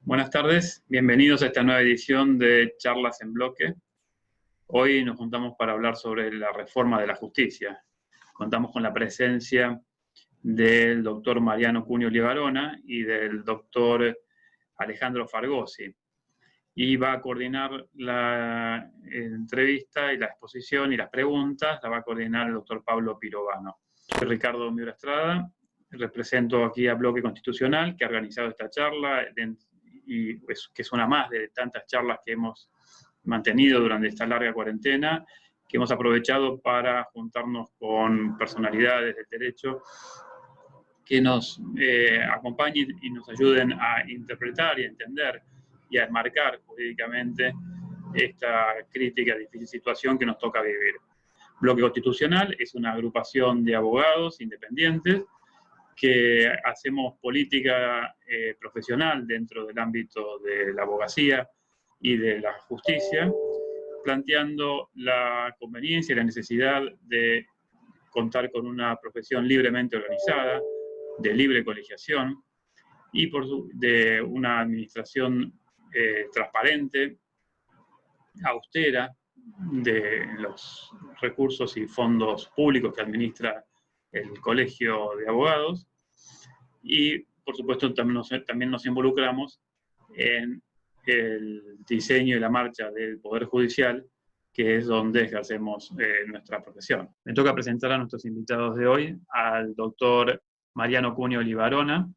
Buenas tardes, bienvenidos a esta nueva edición de Charlas en Bloque. Hoy nos juntamos para hablar sobre la reforma de la justicia. Contamos con la presencia del doctor Mariano Cunio Libarona y del doctor Alejandro Fargosi. Y va a coordinar la entrevista y la exposición y las preguntas, la va a coordinar el doctor Pablo Pirovano. Soy Ricardo Miura Estrada, represento aquí a Bloque Constitucional, que ha organizado esta charla, y que es una más de tantas charlas que hemos mantenido durante esta larga cuarentena, que hemos aprovechado para juntarnos con personalidades del derecho que nos acompañen y nos ayuden a interpretar y a entender y a enmarcar jurídicamente esta crítica y difícil situación que nos toca vivir. Bloque Constitucional es una agrupación de abogados independientes que hacemos política profesional dentro del ámbito de la abogacía y de la justicia, planteando la conveniencia y la necesidad de contar con una profesión libremente organizada, de libre colegiación y de una administración transparente, austera, de los recursos y fondos públicos que administra el Colegio de Abogados. Y, por supuesto, también nos involucramos en el diseño y la marcha del Poder Judicial, que es donde ejercemos nuestra profesión. Me toca presentar a nuestros invitados de hoy, al doctor Mariano Cunio Libarona,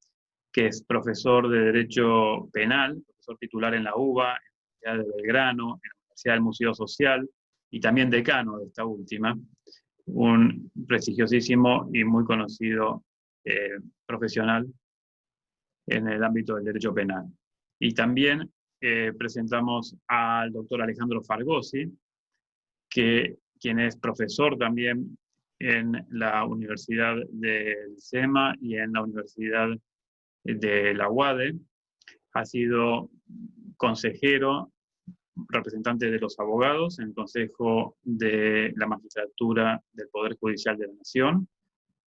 que es profesor de Derecho Penal, profesor titular en la UBA, en la Universidad de Belgrano, en la Universidad del Museo Social, y también decano de esta última, un prestigiosísimo y muy conocido profesional en el ámbito del derecho penal. Y también presentamos al doctor Alejandro Fargosi, quien es profesor también en la Universidad del SEMA y en la Universidad de la UADE. Ha sido consejero, representante de los abogados en el Consejo de la Magistratura del Poder Judicial de la Nación.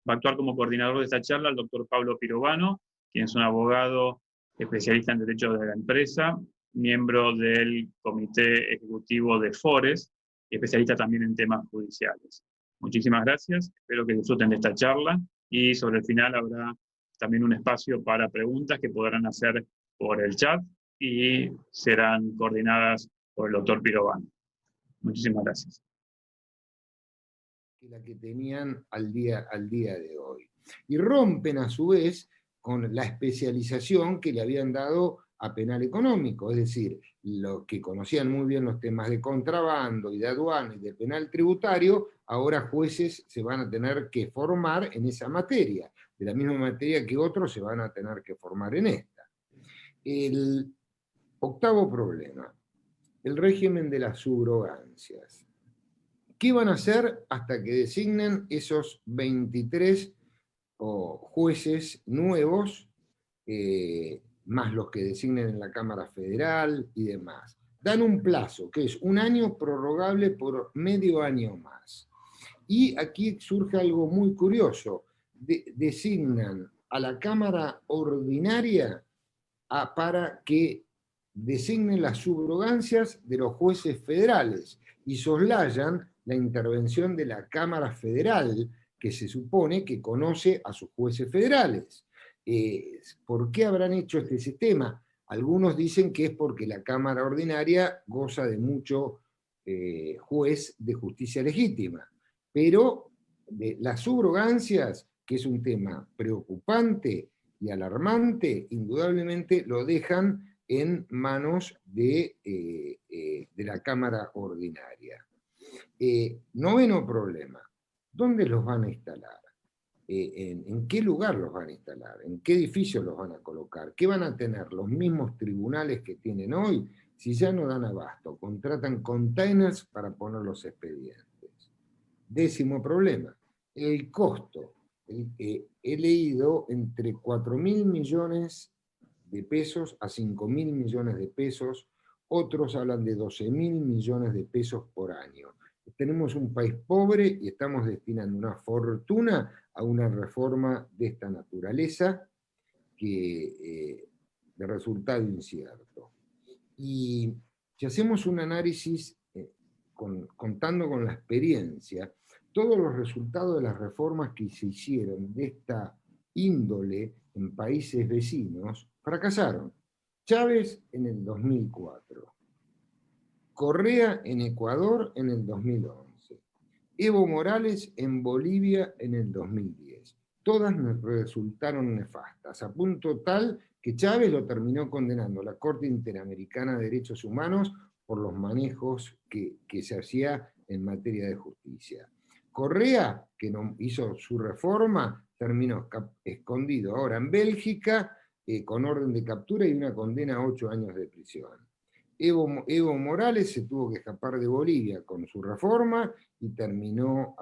Va a actuar como coordinador de esta charla el doctor Pablo Pirovano, quien es un abogado especialista en Derecho de la Empresa, miembro del Comité Ejecutivo de FORES y especialista también en temas judiciales. Muchísimas gracias, espero que disfruten de esta charla y sobre el final habrá también un espacio para preguntas que podrán hacer por el chat y serán coordinadas por el doctor Pirovano. Muchísimas gracias. La que tenían al día de hoy. Y rompen a su vez con la especialización que le habían dado a penal económico, es decir, los que conocían muy bien los temas de contrabando y de aduana y de penal tributario, ahora jueces se van a tener que formar en esa materia, de la misma materia que otros se van a tener que formar en esta. El octavo problema, el régimen de las subrogancias. ¿Qué van a hacer hasta que designen esos 23 jueces nuevos, más los que designen en la Cámara Federal y demás? Dan un plazo, que es un año prorrogable por medio año más. Y aquí surge algo muy curioso. Designan a la Cámara Ordinaria para que designen las subrogancias de los jueces federales y soslayan la intervención de la Cámara Federal, que se supone que conoce a sus jueces federales. ¿Por qué habrán hecho este sistema? Algunos dicen que es porque la Cámara Ordinaria goza de mucho juez de justicia legítima, pero las subrogancias, que es un tema preocupante y alarmante, indudablemente lo dejan en manos de la Cámara Ordinaria. Noveno problema, ¿dónde los van a instalar? ¿En qué lugar los van a instalar? ¿En qué edificio los van a colocar? ¿Qué van a tener? ¿Los mismos tribunales que tienen hoy? Si ya no dan abasto, contratan containers para poner los expedientes. Décimo problema, el costo. He leído entre 4.000 millones de pesos a 5.000 millones de pesos, otros hablan de 12.000 millones de pesos por año. Tenemos un país pobre y estamos destinando una fortuna a una reforma de esta naturaleza que de resultado incierto. Y si hacemos un análisis contando con la experiencia, todos los resultados de las reformas que se hicieron de esta índole en países vecinos fracasaron. Chávez en el 2004, Correa en Ecuador en el 2011, Evo Morales en Bolivia en el 2010. Todas resultaron nefastas, a punto tal que Chávez lo terminó condenando a la Corte Interamericana de Derechos Humanos por los manejos que se hacía en materia de justicia. Correa, que no hizo su reforma, terminó escondido ahora en Bélgica con orden de captura y una condena a 8 años de prisión. Evo Morales se tuvo que escapar de Bolivia con su reforma y terminó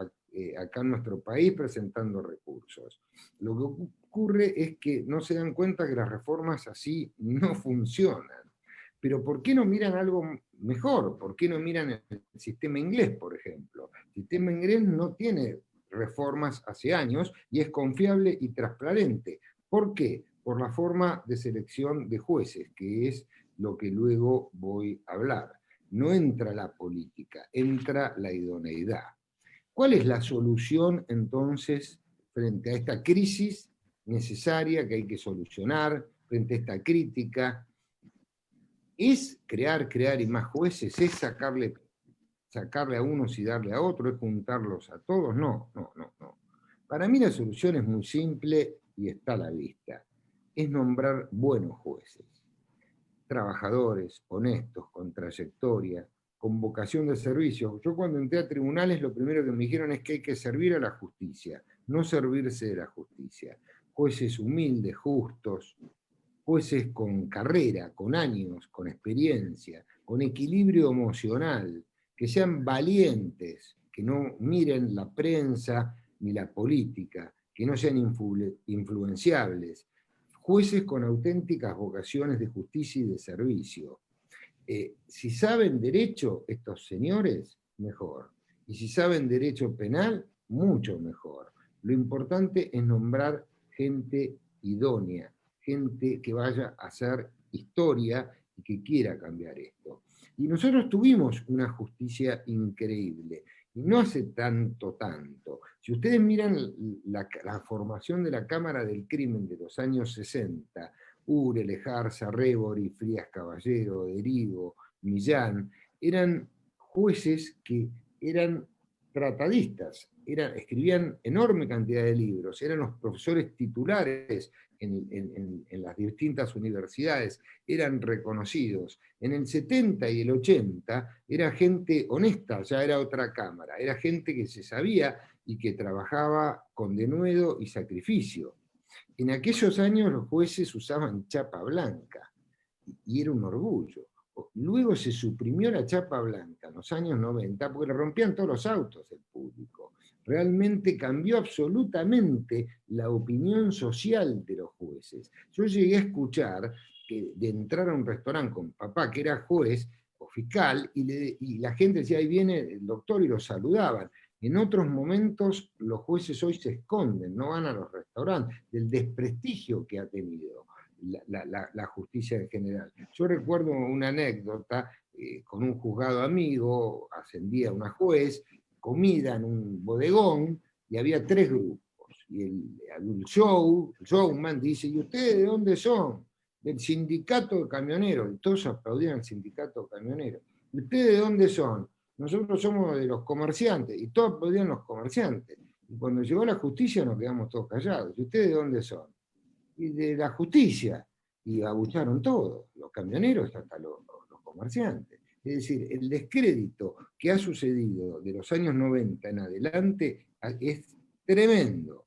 acá en nuestro país presentando recursos. Lo que ocurre es que no se dan cuenta que las reformas así no funcionan. Pero ¿por qué no miran algo mejor? ¿Por qué no miran el sistema inglés, por ejemplo? El sistema inglés no tiene reformas hace años y es confiable y transparente. ¿Por qué? Por la forma de selección de jueces, que es lo que luego voy a hablar. No entra la política, entra la idoneidad. ¿Cuál es la solución entonces frente a esta crisis necesaria que hay que solucionar, frente a esta crítica? ¿Es crear y más jueces? ¿Es sacarle a unos y darle a otros? ¿Es juntarlos a todos? No. Para mí la solución es muy simple y está a la vista. Es nombrar buenos jueces, trabajadores, honestos, con trayectoria, con vocación de servicio. Yo cuando entré a tribunales lo primero que me dijeron es que hay que servir a la justicia, no servirse de la justicia. Jueces humildes, justos, jueces con carrera, con años, con experiencia, con equilibrio emocional, que sean valientes, que no miren la prensa ni la política, que no sean influenciables, jueces con auténticas vocaciones de justicia y de servicio. Si saben derecho estos señores, mejor. Y si saben derecho penal, mucho mejor. Lo importante es nombrar gente idónea, gente que vaya a hacer historia y que quiera cambiar esto. Y nosotros tuvimos una justicia increíble, y no hace tanto. Si ustedes miran la formación de la Cámara del Crimen de los años 60, Ure, Lejarza, Rebori, Frías Caballero, Derigo, Millán, eran jueces que eran tratadistas, escribían enorme cantidad de libros, eran los profesores titulares en las distintas universidades, eran reconocidos. En el 70 y el 80 era gente honesta, ya era otra cámara, era gente que se sabía y que trabajaba con denuedo y sacrificio. En aquellos años los jueces usaban chapa blanca, y era un orgullo. Luego se suprimió la chapa blanca en los años 90 porque le rompían todos los autos el público. Realmente cambió absolutamente la opinión social de los jueces. Yo llegué a escuchar que de entrar a un restaurante con papá que era juez o fiscal y la gente decía, ahí viene el doctor, y lo saludaban. En otros momentos los jueces hoy se esconden, no van a los restaurantes, del desprestigio que ha tenido la justicia en general. Yo recuerdo una anécdota con un juzgado amigo, ascendía una juez, comida en un bodegón, y había 3 grupos. Y el showman dice, ¿y ustedes de dónde son? Del sindicato de camioneros. Y todos aplaudían al sindicato de camioneros. ¿Y ustedes de dónde son? Nosotros somos de los comerciantes. Y todos aplaudían los comerciantes. Y cuando llegó la justicia nos quedamos todos callados. ¿Y ustedes de dónde son? Y de la justicia. Y abucharon todos, los camioneros hasta los comerciantes. Es decir, el descrédito que ha sucedido de los años 90 en adelante es tremendo.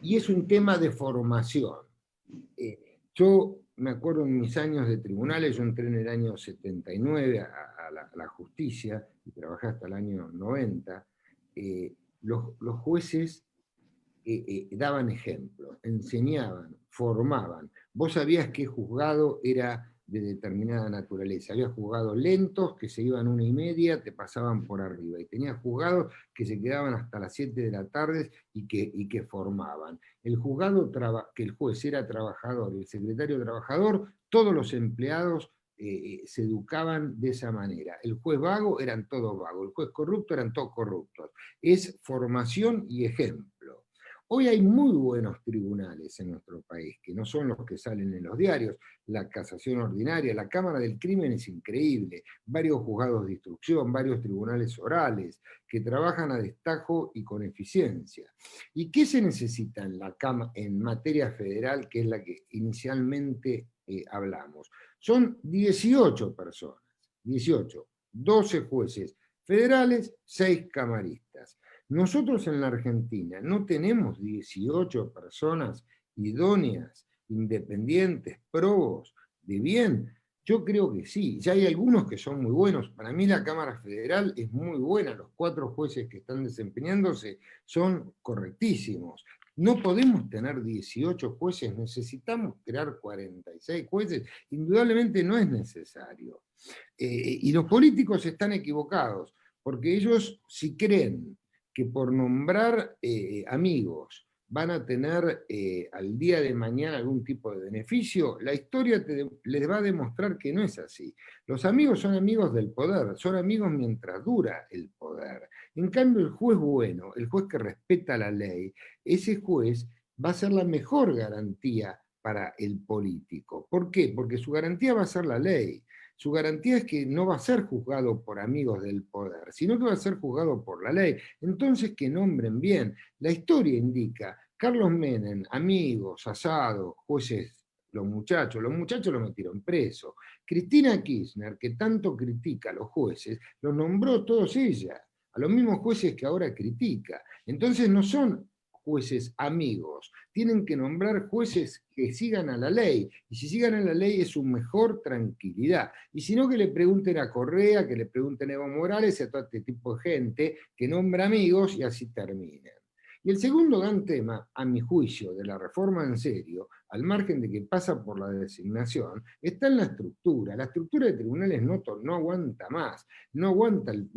Y es un tema de formación. Yo me acuerdo en mis años de tribunales, yo entré en el año 79 a la justicia y trabajé hasta el año 90. Los jueces daban ejemplo, enseñaban, formaban. Vos sabías qué juzgado era de determinada naturaleza. Había juzgados lentos que se iban 1:30, te pasaban por arriba, y tenía juzgados que se quedaban hasta las 7 de la tarde y que formaban. El juzgado, que el juez era trabajador y el secretario trabajador, todos los empleados se educaban de esa manera. El juez vago eran todos vagos, el juez corrupto eran todos corruptos. Es formación y ejemplo. Hoy hay muy buenos tribunales en nuestro país, que no son los que salen en los diarios. La casación ordinaria, la Cámara del Crimen es increíble, varios juzgados de instrucción, varios tribunales orales, que trabajan a destajo y con eficiencia. ¿Y qué se necesita en materia federal, que es la que inicialmente hablamos? Son 18 personas, 18, 12 jueces federales, 6 camaristas. Nosotros en la Argentina no tenemos 18 personas idóneas, independientes, probos, de bien. Yo creo que sí, ya hay algunos que son muy buenos. Para mí la Cámara Federal es muy buena, los 4 jueces que están desempeñándose son correctísimos. No podemos tener 18 jueces, necesitamos crear 46 jueces, indudablemente no es necesario. Y los políticos están equivocados, porque ellos si creen que por nombrar amigos van a tener al día de mañana algún tipo de beneficio, la historia les va a demostrar que no es así. Los amigos son amigos del poder, son amigos mientras dura el poder. En cambio, el juez bueno, el juez que respeta la ley, ese juez va a ser la mejor garantía para el político. ¿Por qué? Porque su garantía va a ser la ley. Su garantía es que no va a ser juzgado por amigos del poder, sino que va a ser juzgado por la ley. Entonces, que nombren bien. La historia indica, Carlos Menem, amigos, asados, jueces, los muchachos lo metieron preso. Cristina Kirchner, que tanto critica a los jueces, los nombró todos ella, a los mismos jueces que ahora critica. Entonces no son jueces amigos, tienen que nombrar jueces que sigan a la ley, y si sigan a la ley es su mejor tranquilidad, y si no que le pregunten a Correa, que le pregunten a Evo Morales y a todo este tipo de gente que nombra amigos y así terminan. Y el segundo gran tema, a mi juicio, de la reforma en serio, al margen de que pasa por la designación, está en la estructura. La estructura de tribunales no aguanta más, no aguanta el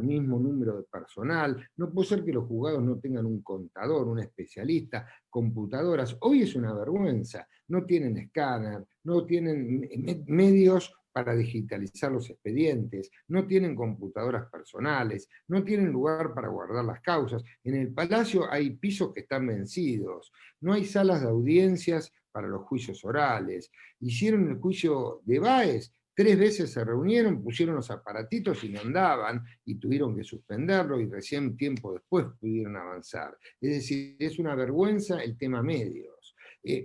mismo número de personal, no puede ser que los juzgados no tengan un contador, un especialista, computadoras. Hoy es una vergüenza, no tienen escáner, no tienen medios para digitalizar los expedientes, no tienen computadoras personales, no tienen lugar para guardar las causas. En el Palacio hay pisos que están vencidos, no hay salas de audiencias para los juicios orales. Hicieron el juicio de Báez, 3 veces se reunieron, pusieron los aparatitos y no andaban, y tuvieron que suspenderlo, y recién tiempo después pudieron avanzar. Es decir, es una vergüenza el tema medios.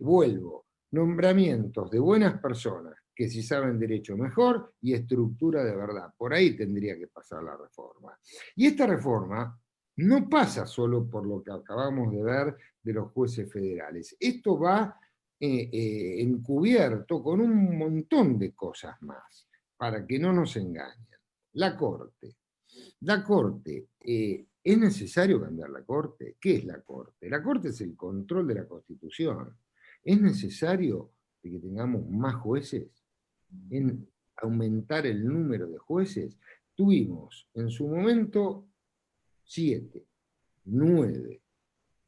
Vuelvo, nombramientos de buenas personas, que si saben derecho mejor, y estructura de verdad. Por ahí tendría que pasar la reforma. Y esta reforma no pasa solo por lo que acabamos de ver de los jueces federales. Esto va encubierto con un montón de cosas más, para que no nos engañen. La Corte. La Corte, ¿es necesario cambiar la Corte? ¿Qué es la Corte? La Corte es el control de la Constitución. ¿Es necesario que tengamos más jueces? En aumentar el número de jueces, tuvimos en su momento 7, 9.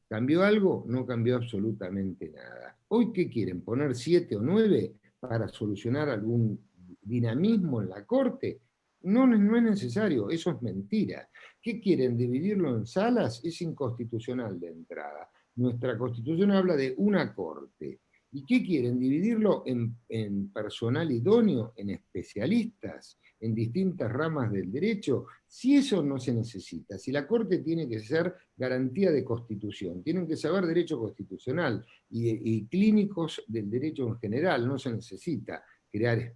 ¿Cambió algo? No cambió absolutamente nada. ¿Hoy qué quieren? ¿Poner 7 o 9 para solucionar algún dinamismo en la Corte? No, no es necesario, eso es mentira. ¿Qué quieren? ¿Dividirlo en salas? Es inconstitucional de entrada. Nuestra Constitución habla de una Corte. ¿Y qué quieren? ¿Dividirlo en personal idóneo, en especialistas, en distintas ramas del derecho? Si eso no se necesita, si la Corte tiene que ser garantía de Constitución, tienen que saber derecho constitucional y clínicos del derecho en general, no se necesita crear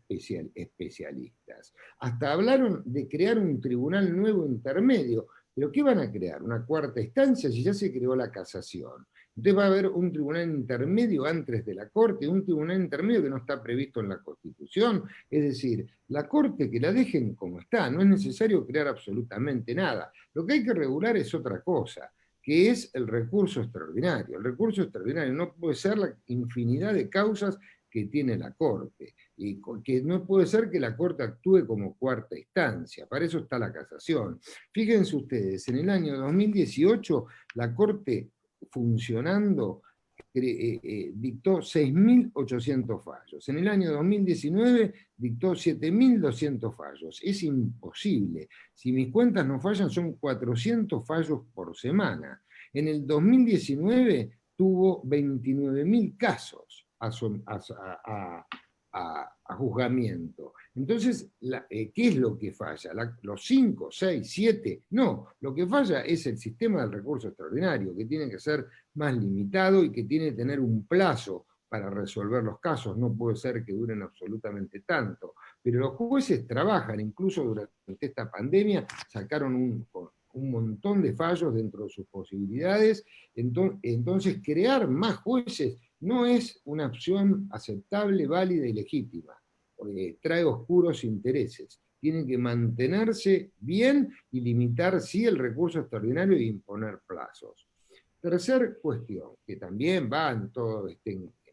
especialistas. Hasta hablaron de crear un tribunal nuevo intermedio, pero ¿qué van a crear? ¿Una cuarta instancia si ya se creó la casación? Entonces va a haber un tribunal intermedio antes de la Corte, un tribunal intermedio que no está previsto en la Constitución. Es decir, la Corte que la dejen como está, no es necesario crear absolutamente nada. Lo que hay que regular es otra cosa, que es el recurso extraordinario. El recurso extraordinario no puede ser la infinidad de causas que tiene la Corte, y que no puede ser que la Corte actúe como cuarta instancia, para eso está la casación. Fíjense ustedes, en el año 2018 la Corte funcionando dictó 6.800 fallos. En el año 2019 dictó 7.200 fallos. Es imposible. Si mis cuentas no fallan, son 400 fallos por semana. En el 2019 tuvo 29.000 casos a juzgamiento. Entonces, ¿qué es lo que falla? ¿Los 5, 6, 7? No, lo que falla es el sistema del recurso extraordinario, que tiene que ser más limitado y que tiene que tener un plazo para resolver los casos. No puede ser que duren absolutamente tanto. Pero los jueces trabajan, incluso durante esta pandemia, sacaron un montón de fallos dentro de sus posibilidades. Entonces, crear más jueces no es una opción aceptable, válida y legítima. Trae oscuros intereses. Tienen que mantenerse bien y limitar, sí, el recurso extraordinario e imponer plazos. Tercer cuestión, que también va en toda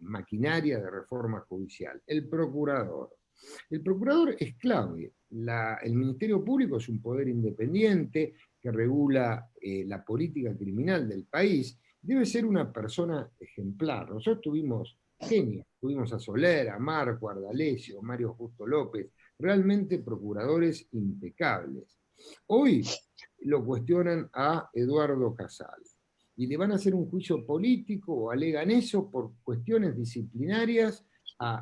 maquinaria de reforma judicial, el procurador. El procurador es clave. El Ministerio Público es un poder independiente que regula la política criminal del país. Debe ser una persona ejemplar. Nosotros tuvimos genios, tuvimos a Soler, a Marco, a Ardalesio, Mario Justo López, realmente procuradores impecables. Hoy lo cuestionan a Eduardo Casal y le van a hacer un juicio político o alegan eso por cuestiones disciplinarias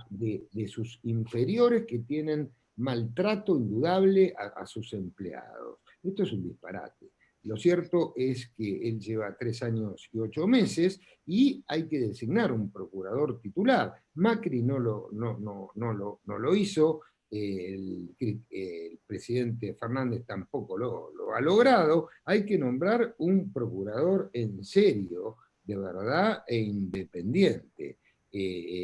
de sus inferiores que tienen maltrato indudable a sus empleados. Esto es un disparate. Lo cierto es que él lleva 3 años y 8 meses y hay que designar un procurador titular. Macri no lo hizo, el presidente Fernández tampoco lo ha logrado. Hay que nombrar un procurador en serio, de verdad e independiente.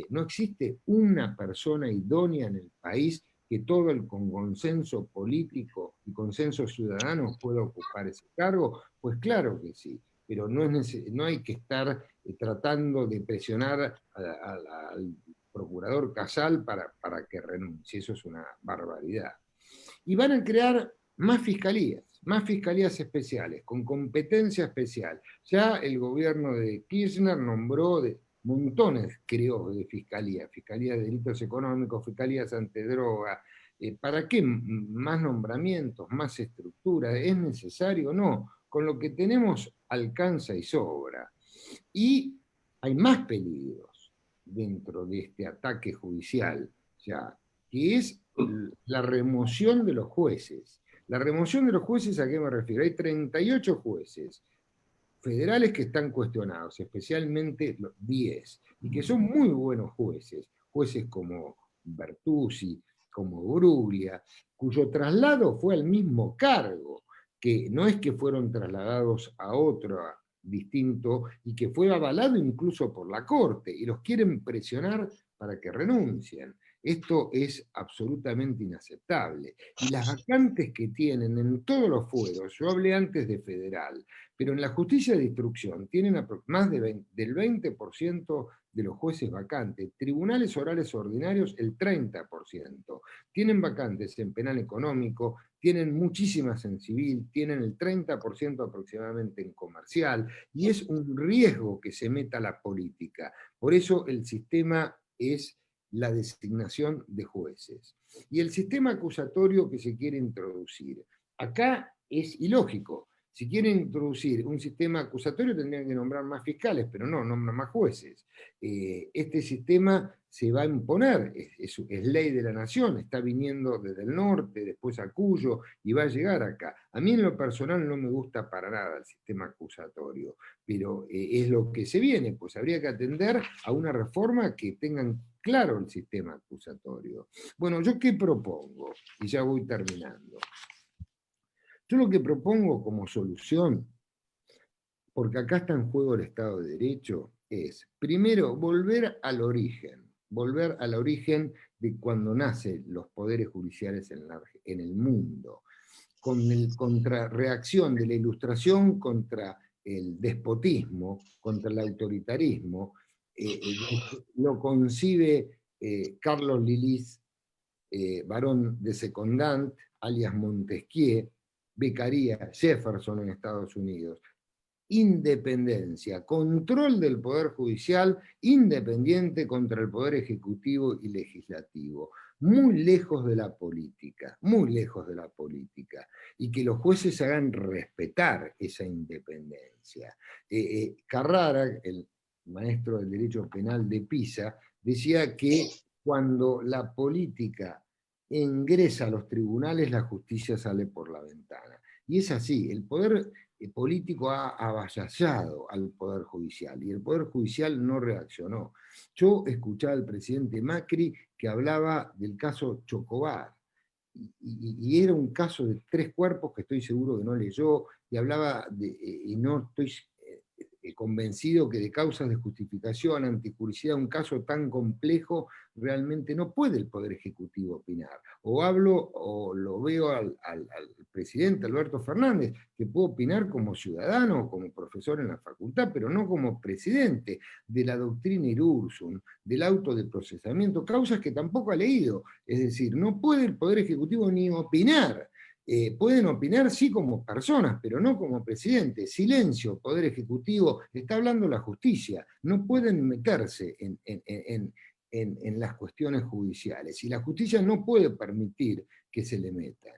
No existe una persona idónea en el país que todo el con consenso político y consenso ciudadano pueda ocupar ese cargo. Pues claro que sí, pero no hay que estar tratando de presionar al procurador Casal para que renuncie. Eso es una barbaridad. Y van a crear más fiscalías especiales, con competencia especial. Ya el gobierno de Kirchner nombró montones, creó, de fiscalía de delitos económicos, fiscalías antidroga. ¿Para qué más nombramientos, más estructura? ¿Es necesario? No. Con lo que tenemos alcanza y sobra. Y hay más peligros dentro de este ataque judicial, ya, que es la remoción de los jueces. La remoción de los jueces, ¿a qué me refiero? Hay 38 jueces federales que están cuestionados, especialmente los 10, y que son muy buenos jueces como Bertuzzi, como Bruglia, cuyo traslado fue al mismo cargo, que no es que fueron trasladados a otro distinto y que fue avalado incluso por la Corte, y los quieren presionar para que renuncien. Esto es absolutamente inaceptable. Y las vacantes que tienen en todos los fueros, yo hablé antes de federal, pero en la justicia de instrucción tienen más del 20% de los jueces vacantes, tribunales orales ordinarios el 30%, tienen vacantes en penal económico, tienen muchísimas en civil, tienen el 30% aproximadamente en comercial, y es un riesgo que se meta la política. Por eso el sistema es la designación de jueces. Y el sistema acusatorio que se quiere introducir, acá es ilógico. Si quieren introducir un sistema acusatorio tendrían que nombrar más fiscales, pero no, nombran más jueces. Este sistema se va a imponer, es ley de la nación, está viniendo desde el norte, después a Cuyo, y va a llegar acá. A mí en lo personal no me gusta para nada el sistema acusatorio, pero es lo que se viene, pues habría que atender a una reforma que tengan claro el sistema acusatorio. Bueno, ¿yo qué propongo? Y ya voy terminando. Yo lo que propongo como solución, porque acá está en juego el Estado de Derecho, es, primero, volver al origen de cuando nacen los poderes judiciales en el mundo, con el contrarreacción de la Ilustración contra el despotismo, contra el autoritarismo, lo concibe Carlos Lilis, barón de Secondant, alias Montesquieu, Beccaria, Jefferson en Estados Unidos. Independencia, control del Poder Judicial independiente contra el Poder Ejecutivo y Legislativo, muy lejos de la política, muy lejos de la política, y que los jueces hagan respetar esa independencia. Carrara, el maestro del derecho penal de Pisa, decía que cuando la política ingresa a los tribunales, la justicia sale por la ventana. Y es así, el poder político ha avasallado al Poder Judicial y el Poder Judicial no reaccionó. Yo escuchaba al presidente Macri que hablaba del caso Chocobar, y era un caso de 3 cuerpos que estoy seguro que no leyó, y hablaba y no estoy convencido que de causas de justificación, antijusticia, un caso tan complejo, realmente no puede el Poder Ejecutivo opinar. O hablo, o lo veo al presidente Alberto Fernández, que puede opinar como ciudadano, como profesor en la facultad, pero no como presidente de la doctrina Irursum, del auto de procesamiento, causas que tampoco ha leído. Es decir, no puede el Poder Ejecutivo ni opinar. Pueden opinar sí como personas, pero no como presidente. Silencio, Poder Ejecutivo, está hablando la justicia. No pueden meterse en las cuestiones judiciales. Y la justicia no puede permitir que se le metan.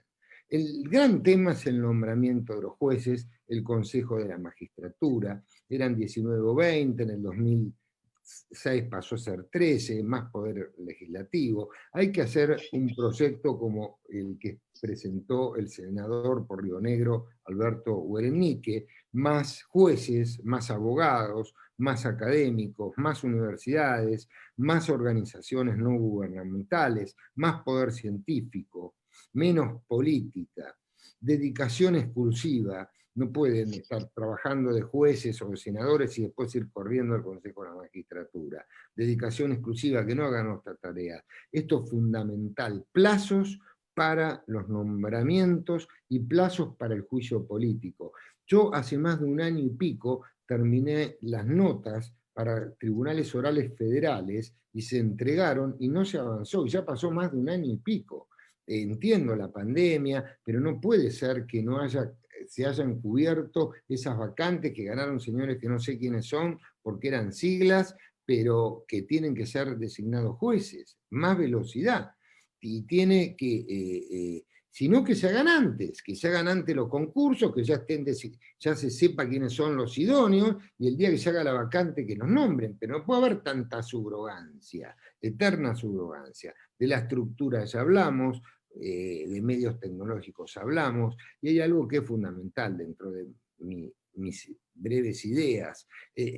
El gran tema es el nombramiento de los jueces, el Consejo de la Magistratura. Eran 19 o 20, en el 2006 pasó a ser 13, más poder legislativo. Hay que hacer un proyecto como el que presentó el senador por Río Negro, Alberto Huerenique, más jueces, más abogados, más académicos, más universidades, más organizaciones no gubernamentales, más poder científico, menos política, dedicación exclusiva. No pueden estar trabajando de jueces o de senadores y después ir corriendo al Consejo de la Magistratura. Dedicación exclusiva, que no hagan nuestra tarea. Esto es fundamental. Plazos para los nombramientos y plazos para el juicio político. Yo hace más de 1 año y pico terminé las notas para tribunales orales federales y se entregaron y no se avanzó, y ya pasó más de 1 año y pico. Entiendo la pandemia, pero no puede ser que no se hayan cubierto esas vacantes que ganaron señores que no sé quiénes son, porque eran siglas, pero que tienen que ser designados jueces. Más velocidad. Y tiene que, sino que se hagan antes los concursos, que ya se sepa quiénes son los idóneos, y el día que se haga la vacante que los nombren, pero no puede haber tanta subrogancia, eterna subrogancia. De la estructura ya hablamos, de medios tecnológicos hablamos, y hay algo que es fundamental dentro de mis breves ideas.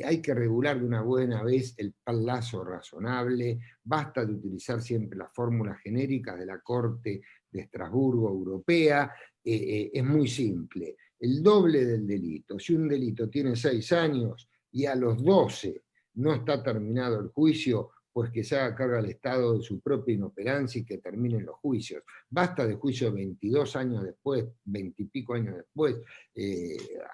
Hay que regular de una buena vez el plazo razonable, basta de utilizar siempre las fórmulas genéricas de la Corte de Estrasburgo europea, es muy simple, el doble del delito. Si un delito tiene 6 años y a los 12 no está terminado el juicio, pues que se haga cargo al Estado de su propia inoperancia y que terminen los juicios. Basta de juicios 22 años después, 20 y pico años después.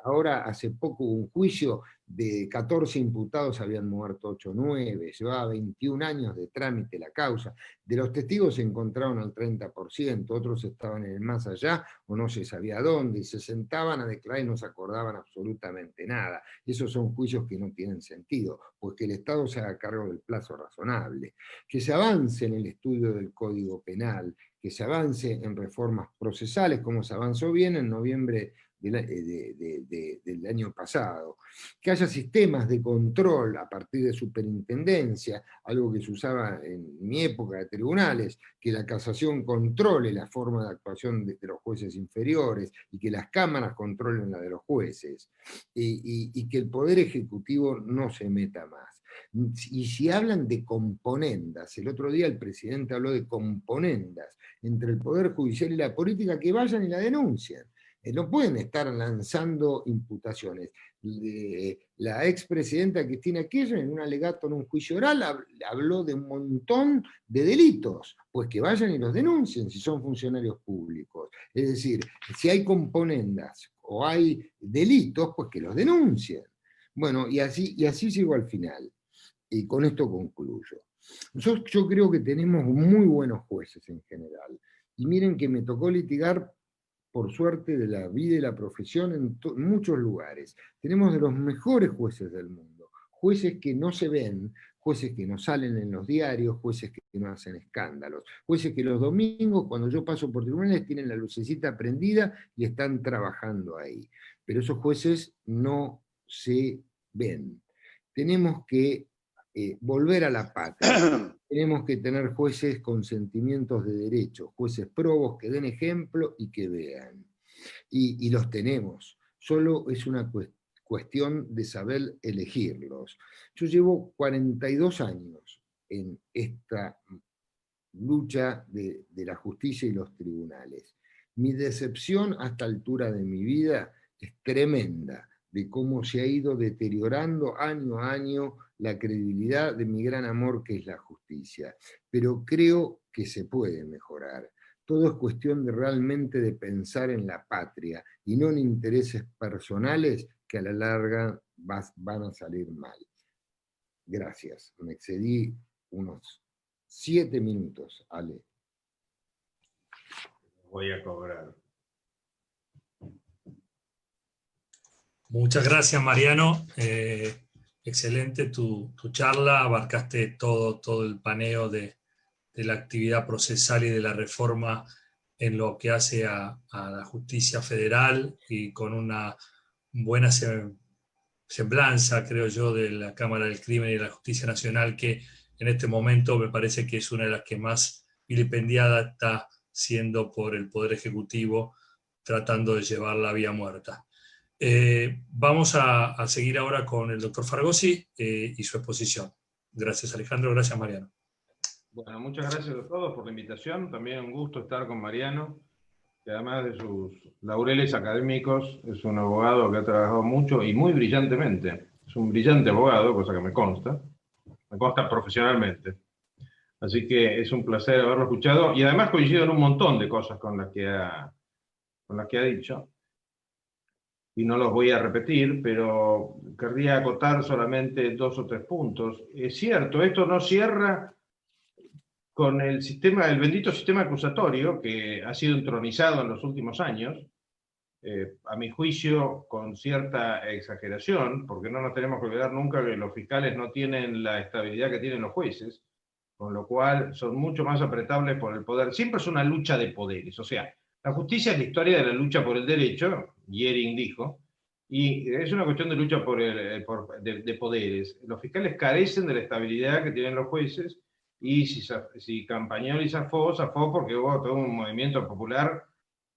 Ahora, hace poco hubo un juicio de 14 imputados, habían muerto 8 o 9, llevaba 21 años de trámite la causa. De los testigos se encontraron al 30%, otros estaban en el más allá o no se sabía dónde, y se sentaban a declarar y no se acordaban absolutamente nada. Esos son juicios que no tienen sentido, pues que el Estado se haga cargo del plazo razonable, que se avance en el estudio del Código Penal, que se avance en reformas procesales, como se avanzó bien en noviembre del año pasado, que haya sistemas de control a partir de superintendencia, algo que se usaba en mi época de tribunales, que la casación controle la forma de actuación de los jueces inferiores y que las cámaras controlen la de los jueces, y que el Poder Ejecutivo no se meta más. Y si hablan de componendas, el otro día el presidente habló de componendas entre el Poder Judicial y la política, que vayan y la denuncien. No pueden estar lanzando imputaciones. La expresidenta Cristina Kirchner, en un alegato en un juicio oral, habló de un montón de delitos. Pues que vayan y los denuncien si son funcionarios públicos. Es decir, si hay componendas o hay delitos, pues que los denuncien. Bueno, y así llego al final. Y con esto concluyo. Yo creo que tenemos muy buenos jueces en general. Y miren que me tocó litigar, por suerte, de la vida y la profesión en muchos lugares. Tenemos de los mejores jueces del mundo. Jueces que no se ven, jueces que no salen en los diarios, jueces que no hacen escándalos, jueces que los domingos, cuando yo paso por tribunales, tienen la lucecita prendida y están trabajando ahí. Pero esos jueces no se ven. Tenemos que volver a la patria. Tenemos que tener jueces con sentimientos de derecho, jueces probos que den ejemplo y que vean. Y los tenemos. Solo es una cuestión de saber elegirlos. Yo llevo 42 años en esta lucha de la justicia y los tribunales. Mi decepción a esta altura de mi vida es tremenda, de cómo se ha ido deteriorando año a año la credibilidad de mi gran amor que es la justicia. Pero creo que se puede mejorar. Todo es cuestión de realmente de pensar en la patria y no en intereses personales que a la larga van a salir mal. Gracias, me excedí unos 7 minutos, Ale. Voy a cobrar. Muchas gracias, Mariano. Excelente tu charla, abarcaste todo el paneo de la actividad procesal y de la reforma en lo que hace a la justicia federal, y con una buena semblanza, creo yo, de la Cámara del Crimen y de la Justicia Nacional, que en este momento me parece que es una de las que más vilipendiada está siendo por el Poder Ejecutivo, tratando de llevar la vía muerta. Vamos a seguir ahora con el doctor Fragosi y su exposición. Gracias, Alejandro. Gracias, Mariano. Bueno, muchas gracias a todos por la invitación. También un gusto estar con Mariano, que además de sus laureles académicos, es un abogado que ha trabajado mucho y muy brillantemente. Es un brillante abogado, cosa que me consta profesionalmente. Así que es un placer haberlo escuchado, y además coincido en un montón de cosas con las que ha dicho. Y no los voy a repetir, pero querría acotar solamente 2 o 3 puntos. Es cierto, esto no cierra con el bendito sistema acusatorio que ha sido entronizado en los últimos años, a mi juicio con cierta exageración, porque no nos tenemos que olvidar nunca que los fiscales no tienen la estabilidad que tienen los jueces, con lo cual son mucho más apretables por el poder. Siempre es una lucha de poderes, o sea, la justicia es la historia de la lucha por el derecho, Yering dijo, y es una cuestión de lucha de poderes. Los fiscales carecen de la estabilidad que tienen los jueces, y si Campagnoli zafó porque hubo todo un movimiento popular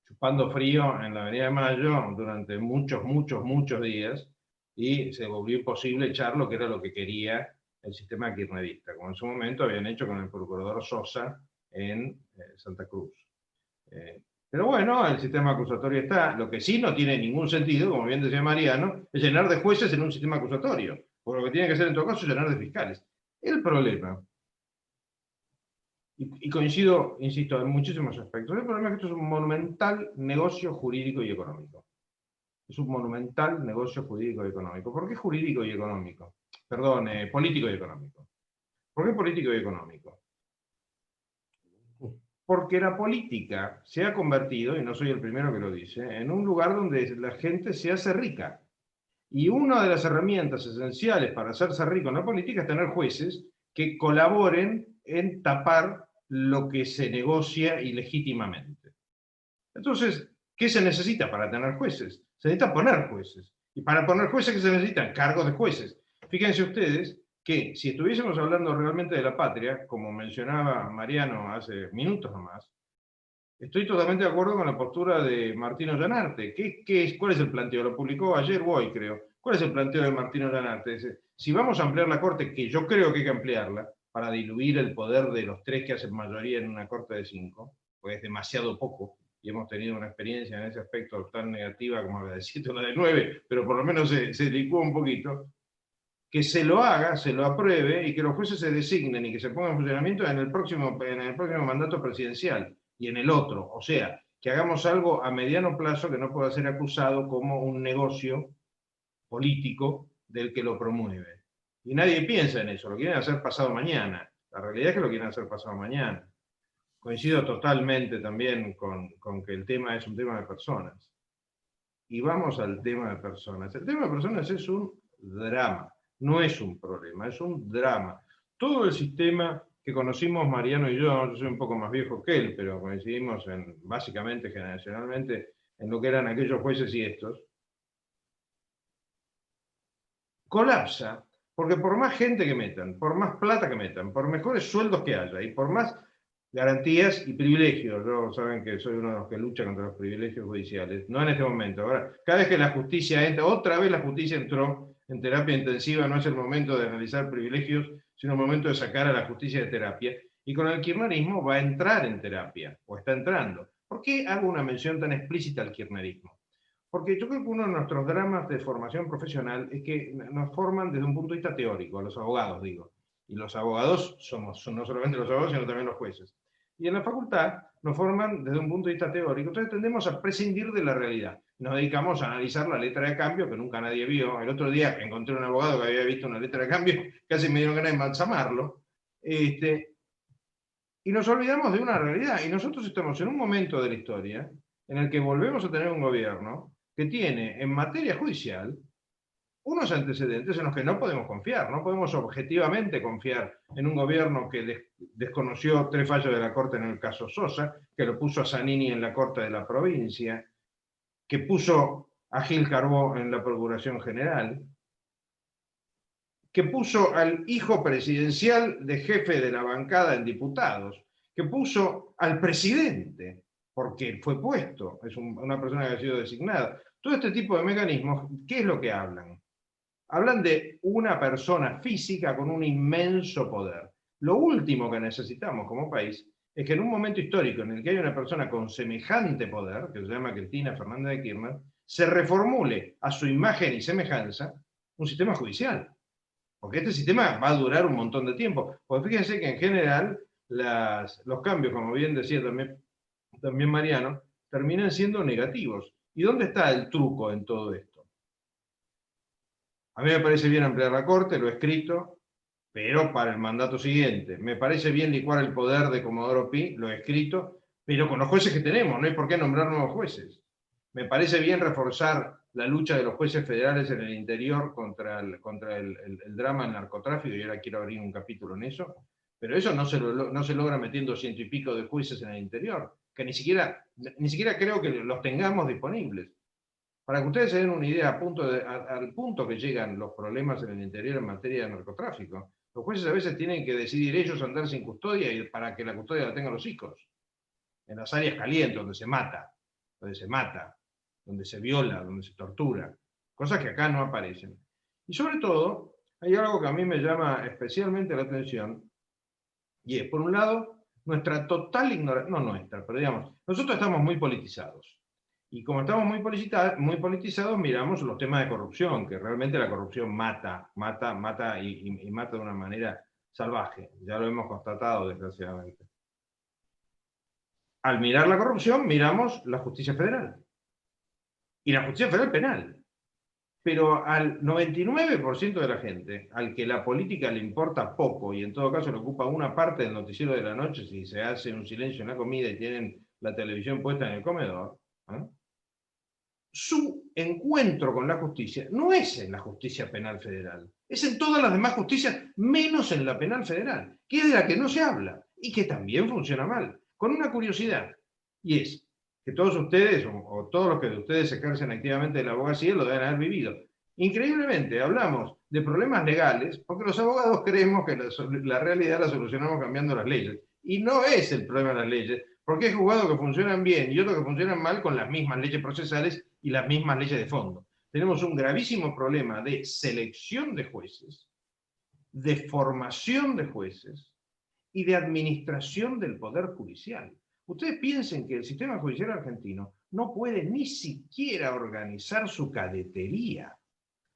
chupando frío en la Avenida de Mayo durante muchos días, y se volvió imposible echarlo, que era lo que quería el sistema kirchnerista, como en su momento habían hecho con el procurador Sosa en Santa Cruz. Pero bueno, el sistema acusatorio está. Lo que sí no tiene ningún sentido, como bien decía Mariano, es llenar de jueces en un sistema acusatorio, porque lo que tiene que hacer en todo caso es llenar de fiscales. El problema, y coincido, insisto, en muchísimos aspectos, el problema es que esto es un monumental negocio jurídico y económico. Es un monumental negocio jurídico y económico. ¿Por qué jurídico y económico? Perdón, político y económico. ¿Por qué político y económico? Porque la política se ha convertido, y no soy el primero que lo dice, en un lugar donde la gente se hace rica. Y una de las herramientas esenciales para hacerse rico en la política es tener jueces que colaboren en tapar lo que se negocia ilegítimamente. Entonces, ¿qué se necesita para tener jueces? Se necesita poner jueces. Y para poner jueces, ¿qué se necesitan? Cargos de jueces. Fíjense ustedes que si estuviésemos hablando realmente de la patria, como mencionaba Mariano hace minutos nomás, estoy totalmente de acuerdo con la postura de Martino Llanarte. ¿Cuál es el planteo? Lo publicó ayer o hoy, creo. ¿Cuál es el planteo de Martino Llanarte? Dice, si vamos a ampliar la Corte, que yo creo que hay que ampliarla, para diluir el poder de los 3 que hacen mayoría en una Corte de 5, pues es demasiado poco, y hemos tenido una experiencia en ese aspecto tan negativa como la de 7 o la de 9, pero por lo menos se licúa un poquito, que se lo haga, se lo apruebe, y que los jueces se designen y que se pongan en funcionamiento en el próximo mandato presidencial y en el otro. O sea, que hagamos algo a mediano plazo que no pueda ser acusado como un negocio político del que lo promueve. Y nadie piensa en eso, lo quieren hacer pasado mañana. La realidad es que lo quieren hacer pasado mañana. Coincido totalmente también con que el tema es un tema de personas. Y vamos al tema de personas. El tema de personas es un drama, no es un problema, es un drama. Todo el sistema que conocimos Mariano y yo soy un poco más viejo que él, pero coincidimos básicamente, generacionalmente, en lo que eran aquellos jueces y estos, colapsa, porque por más gente que metan, por más plata que metan, por mejores sueldos que haya y por más garantías y privilegios, yo saben que soy uno de los que lucha contra los privilegios judiciales, no en este momento, ahora, cada vez que la justicia entra, otra vez la justicia entró en terapia intensiva, no es el momento de analizar privilegios, sino el momento de sacar a la justicia de terapia, y con el kirchnerismo va a entrar en terapia, o está entrando. ¿Por qué hago una mención tan explícita al kirchnerismo? Porque yo creo que uno de nuestros dramas de formación profesional es que nos forman desde un punto de vista teórico, a los abogados digo, y los abogados son no solamente los abogados, sino también los jueces. Y en la facultad nos forman desde un punto de vista teórico, entonces tendemos a prescindir de la realidad. Nos dedicamos a analizar la letra de cambio que nunca nadie vio. El otro día encontré un abogado que había visto una letra de cambio, casi me dieron ganas de embalsamarlo. Y nos olvidamos de una realidad. Y nosotros estamos en un momento de la historia en el que volvemos a tener un gobierno que tiene en materia judicial unos antecedentes en los que no podemos confiar, no podemos objetivamente confiar en un gobierno que desconoció 3 fallos de la Corte en el caso Sosa, que lo puso a Zanini en la Corte de la provincia, que puso a Gil Carbó en la Procuración General, que puso al hijo presidencial de jefe de la bancada en diputados, que puso al presidente, porque fue puesto, es una persona que ha sido designada. Todo este tipo de mecanismos, ¿qué es lo que hablan? Hablan de una persona física con un inmenso poder. Lo último que necesitamos como país es que en un momento histórico en el que hay una persona con semejante poder, que se llama Cristina Fernández de Kirchner, se reformule a su imagen y semejanza un sistema judicial. Porque este sistema va a durar un montón de tiempo. Porque fíjense que en general los cambios, como bien decía también Mariano, terminan siendo negativos. ¿Y dónde está el truco en todo esto? A mí me parece bien ampliar la Corte, lo he escrito, pero para el mandato siguiente. Me parece bien licuar el poder de Comodoro Pi, lo he escrito, pero con los jueces que tenemos, no hay por qué nombrar nuevos jueces. Me parece bien reforzar la lucha de los jueces federales en el interior contra el drama del narcotráfico, y ahora quiero abrir un capítulo en eso, pero eso no se logra metiendo 100 y pico de jueces en el interior, que ni siquiera creo que los tengamos disponibles. Para que ustedes se den una idea, al punto que llegan los problemas en el interior en materia de narcotráfico, los jueces a veces tienen que decidir ellos andar sin custodia y para que la custodia la tengan los hijos. En las áreas calientes, donde se mata, donde se viola, donde se tortura. Cosas que acá no aparecen. Y sobre todo, hay algo que a mí me llama especialmente la atención, y es, por un lado, nuestra total ignorancia, no nuestra, pero digamos, nosotros estamos muy politizados. Y como estamos muy politizados, miramos los temas de corrupción, que realmente la corrupción mata y mata de una manera salvaje. Ya lo hemos constatado, desgraciadamente. Al mirar la corrupción, miramos la justicia federal. Y la justicia federal penal. Pero al 99% de la gente, al que la política le importa poco, y en todo caso le ocupa una parte del noticiero de la noche, si se hace un silencio en la comida y tienen la televisión puesta en el comedor, su encuentro con la justicia no es en la justicia penal federal, es en todas las demás justicias, menos en la penal federal, que es de la que no se habla, y que también funciona mal, con una curiosidad, y es que todos ustedes, o todos los que de ustedes ejercen activamente de la abogacía, lo deben haber vivido. Increíblemente, hablamos de problemas legales, porque los abogados creemos que la realidad la solucionamos cambiando las leyes, y no es el problema de las leyes, porque hay juzgados que funcionan bien y otros que funcionan mal con las mismas leyes procesales y las mismas leyes de fondo. Tenemos un gravísimo problema de selección de jueces, de formación de jueces y de administración del poder judicial. Ustedes piensen que el sistema judicial argentino no puede ni siquiera organizar su cadetería.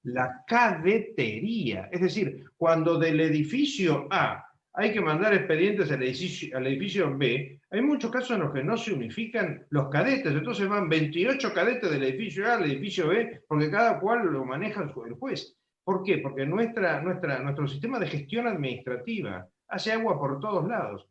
La cadetería, es decir, cuando del edificio A hay que mandar expedientes al edificio B, hay muchos casos en los que no se unifican los cadetes, entonces van 28 cadetes del edificio A al edificio B, porque cada cual lo maneja el juez. ¿Por qué? Porque nuestro sistema de gestión administrativa hace agua por todos lados.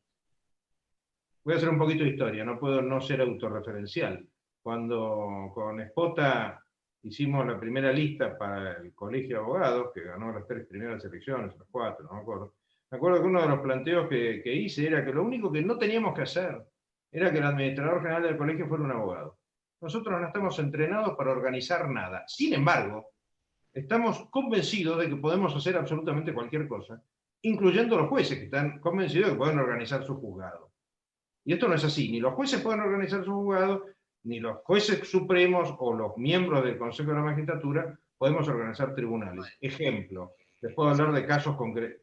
Voy a hacer un poquito de historia, no puedo no ser autorreferencial. Cuando con Espota hicimos la primera lista para el Colegio de Abogados, que ganó las 3 primeras elecciones, las 4, no me acuerdo. Me acuerdo que uno de los planteos que hice era que lo único que no teníamos que hacer era que el administrador general del colegio fuera un abogado. Nosotros no estamos entrenados para organizar nada. Sin embargo, estamos convencidos de que podemos hacer absolutamente cualquier cosa, incluyendo los jueces, que están convencidos de que pueden organizar su juzgado. Y esto no es así. Ni los jueces pueden organizar su juzgado, ni los jueces supremos o los miembros del Consejo de la Magistratura podemos organizar tribunales. Ejemplo, les puedo hablar de casos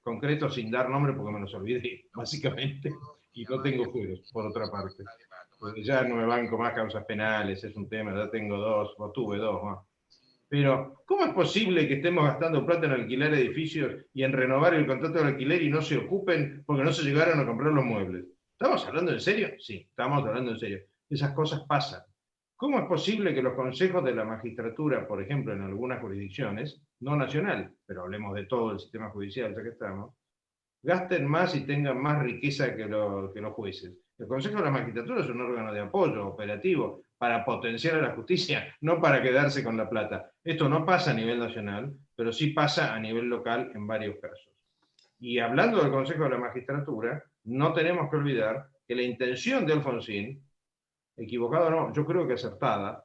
concretos sin dar nombre porque me los olvidé, básicamente, y no tengo juegos, por otra parte. Porque ya no me banco más causas penales, es un tema, ya tengo 2, o tuve 2, ¿no? Pero, ¿cómo es posible que estemos gastando plata en alquilar edificios y en renovar el contrato de alquiler y no se ocupen porque no se llegaron a comprar los muebles? ¿Estamos hablando en serio? Sí, estamos hablando en serio. Esas cosas pasan. ¿Cómo es posible que los consejos de la magistratura, por ejemplo, en algunas jurisdicciones, no nacional, pero hablemos de todo el sistema judicial, ya que estamos, gasten más y tengan más riqueza que los jueces? El Consejo de la Magistratura es un órgano de apoyo operativo para potenciar a la justicia, no para quedarse con la plata. Esto no pasa a nivel nacional, pero sí pasa a nivel local en varios casos. Y hablando del Consejo de la Magistratura, no tenemos que olvidar que la intención de Alfonsín, equivocado o no, yo creo que acertada,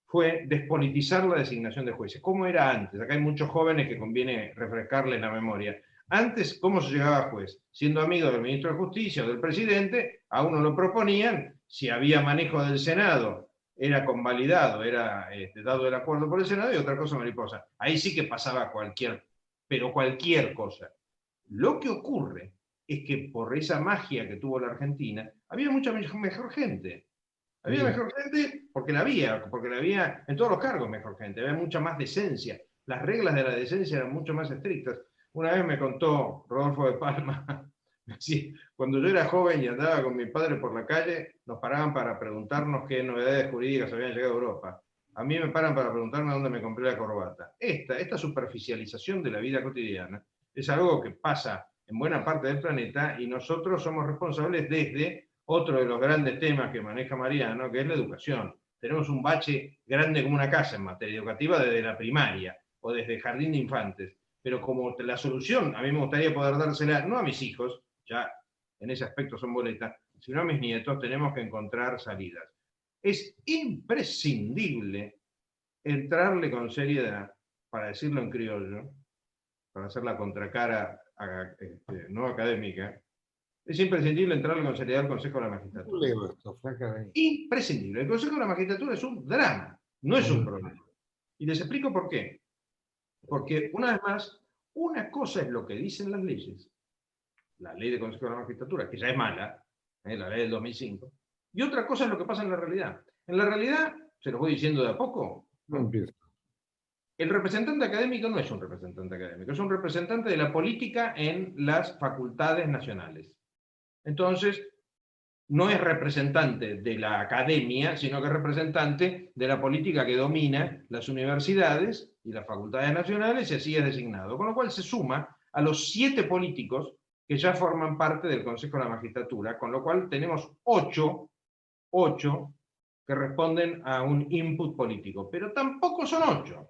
fue despolitizar la designación de jueces. ¿Cómo era antes? Acá hay muchos jóvenes que conviene refrescarles la memoria. Antes, ¿cómo se llegaba a juez? Siendo amigo del ministro de Justicia o del presidente, a uno lo proponían, si había manejo del Senado, era convalidado, era dado el acuerdo por el Senado, y otra cosa mariposa. Ahí sí que pasaba cualquier cosa. Lo que ocurre es que por esa magia que tuvo la Argentina, había mucha mejor gente. Había mejor gente porque la había en todos los cargos mejor gente, había mucha más decencia. Las reglas de la decencia eran mucho más estrictas. Una vez me contó Rodolfo de Palma, cuando yo era joven y andaba con mi padre por la calle, nos paraban para preguntarnos qué novedades jurídicas habían llegado a Europa. A mí me paran para preguntarme dónde me compré la corbata. Esta superficialización de la vida cotidiana es algo que pasa en buena parte del planeta y nosotros somos responsables desde otro de los grandes temas que maneja Mariano, que es la educación. Tenemos un bache grande como una casa en materia educativa desde la primaria o desde el jardín de infantes. Pero como la solución, a mí me gustaría poder dársela, no a mis hijos, ya en ese aspecto son boletas, sino a mis nietos, tenemos que encontrar salidas. Es imprescindible entrarle con seriedad, para decirlo en criollo, para hacer la contracara no académica, es imprescindible entrarle con seriedad al Consejo de la Magistratura. Imprescindible. El Consejo de la Magistratura es un drama, no es un problema. Y les explico por qué. Porque, una vez más, una cosa es lo que dicen las leyes, la ley del Consejo de la Magistratura, que ya es mala, la ley del 2005, y otra cosa es lo que pasa en la realidad. En la realidad, se lo voy diciendo de a poco, el representante académico no es un representante académico, es un representante de la política en las facultades nacionales. Entonces, no es representante de la academia, sino que es representante de la política que domina las universidades y las facultades nacionales, y así es designado. Con lo cual se suma a los 7 políticos que ya forman parte del Consejo de la Magistratura, con lo cual tenemos 8 que responden a un input político. Pero tampoco son 8,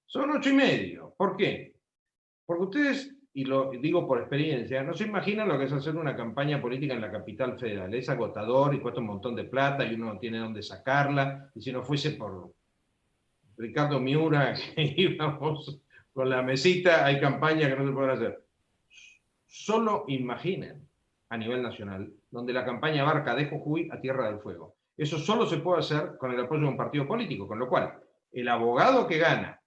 son 8 y medio. ¿Por qué? Porque ustedes, y lo digo por experiencia, no se imaginan lo que es hacer una campaña política en la capital federal. Es agotador y cuesta un montón de plata y uno no tiene dónde sacarla. Y si no fuese por Ricardo Miura, que íbamos con la mesita, hay campañas que no se pueden hacer. Solo imaginen a nivel nacional, donde la campaña abarca de Jujuy a Tierra del Fuego. Eso solo se puede hacer con el apoyo de un partido político, con lo cual el abogado que gana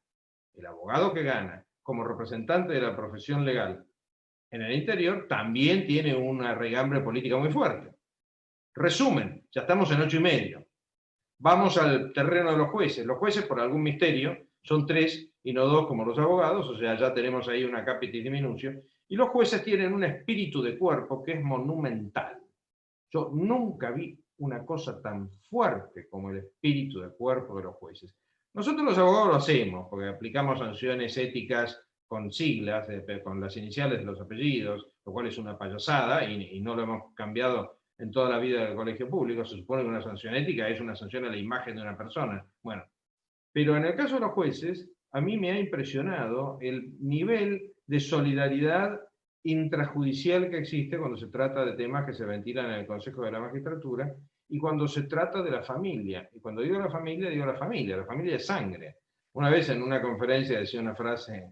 como representante de la profesión legal en el interior también tiene una regambre política muy fuerte. Resumen, ya estamos en 8 y medio. Vamos al terreno de los jueces. Los jueces, por algún misterio, son 3 y no 2 como los abogados, o sea, ya tenemos ahí una capitis diminucio. Y los jueces tienen un espíritu de cuerpo que es monumental. Yo nunca vi una cosa tan fuerte como el espíritu de cuerpo de los jueces. Nosotros los abogados lo hacemos, porque aplicamos sanciones éticas con siglas, con las iniciales de los apellidos, lo cual es una payasada y no lo hemos cambiado en toda la vida del colegio público. Se supone que una sanción ética es una sanción a la imagen de una persona. Bueno, pero en el caso de los jueces, a mí me ha impresionado el nivel de solidaridad intrajudicial que existe cuando se trata de temas que se ventilan en el Consejo de la Magistratura y cuando se trata de la familia. Y cuando digo la familia es sangre. Una vez en una conferencia decía una frase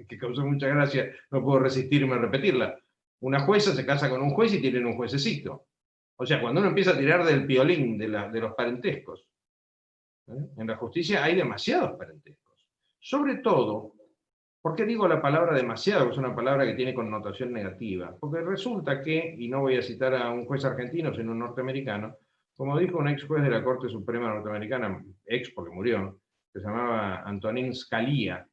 que causó mucha gracia, no puedo resistirme a repetirla. Una jueza se casa con un juez y tienen un juececito. O sea, cuando uno empieza a tirar del piolín de los parentescos, en la justicia hay demasiados parentescos. Sobre todo, ¿por qué digo la palabra demasiado? Es una palabra que tiene connotación negativa. Porque resulta que, y no voy a citar a un juez argentino, sino un norteamericano, como dijo un ex juez de la Corte Suprema norteamericana, ex porque murió, que se llamaba Antonin Scalia,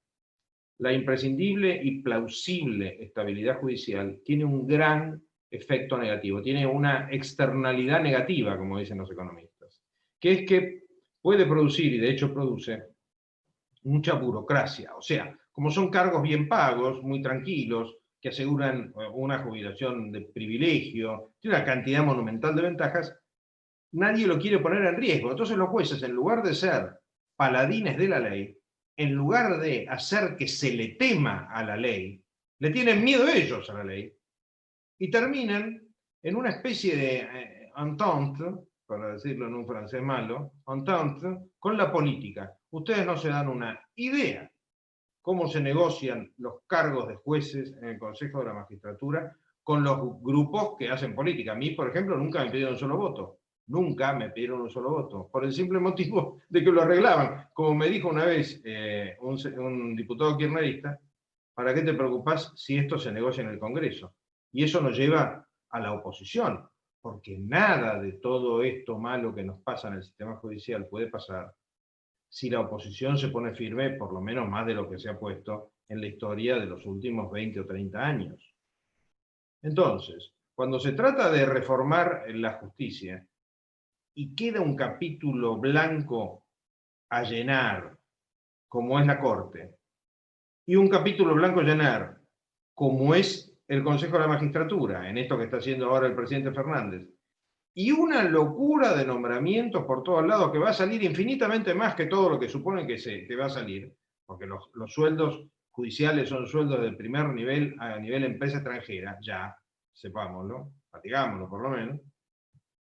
la imprescindible y plausible estabilidad judicial tiene un gran efecto negativo, tiene una externalidad negativa, como dicen los economistas, que es que puede producir, y de hecho produce, mucha burocracia. O sea, como son cargos bien pagos, muy tranquilos, que aseguran una jubilación de privilegio, tiene una cantidad monumental de ventajas, nadie lo quiere poner en riesgo. Entonces los jueces, en lugar de ser paladines de la ley, en lugar de hacer que se le tema a la ley, le tienen miedo ellos a la ley, y terminan en una especie de entente, para decirlo en un francés malo, entente con la política. Ustedes no se dan una idea cómo se negocian los cargos de jueces en el Consejo de la Magistratura con los grupos que hacen política. A mí, por ejemplo, nunca me pidieron un solo voto. Nunca me pidieron un solo voto, por el simple motivo de que lo arreglaban. Como me dijo una vez un diputado kirchnerista, ¿para qué te preocupás si esto se negocia en el Congreso? Y eso nos lleva a la oposición, porque nada de todo esto malo que nos pasa en el sistema judicial puede pasar si la oposición se pone firme, por lo menos más de lo que se ha puesto en la historia de los últimos 20 o 30 años. Entonces, cuando se trata de reformar la justicia, y queda un capítulo blanco a llenar, como es la Corte, y un capítulo blanco a llenar, como es el Consejo de la Magistratura, en esto que está haciendo ahora el presidente Fernández, y una locura de nombramientos por todos lados que va a salir infinitamente más que todo lo que suponen que va a salir, porque los sueldos judiciales son sueldos de primer nivel a nivel empresa extranjera, ya, sepámoslo, fatigámoslo por lo menos.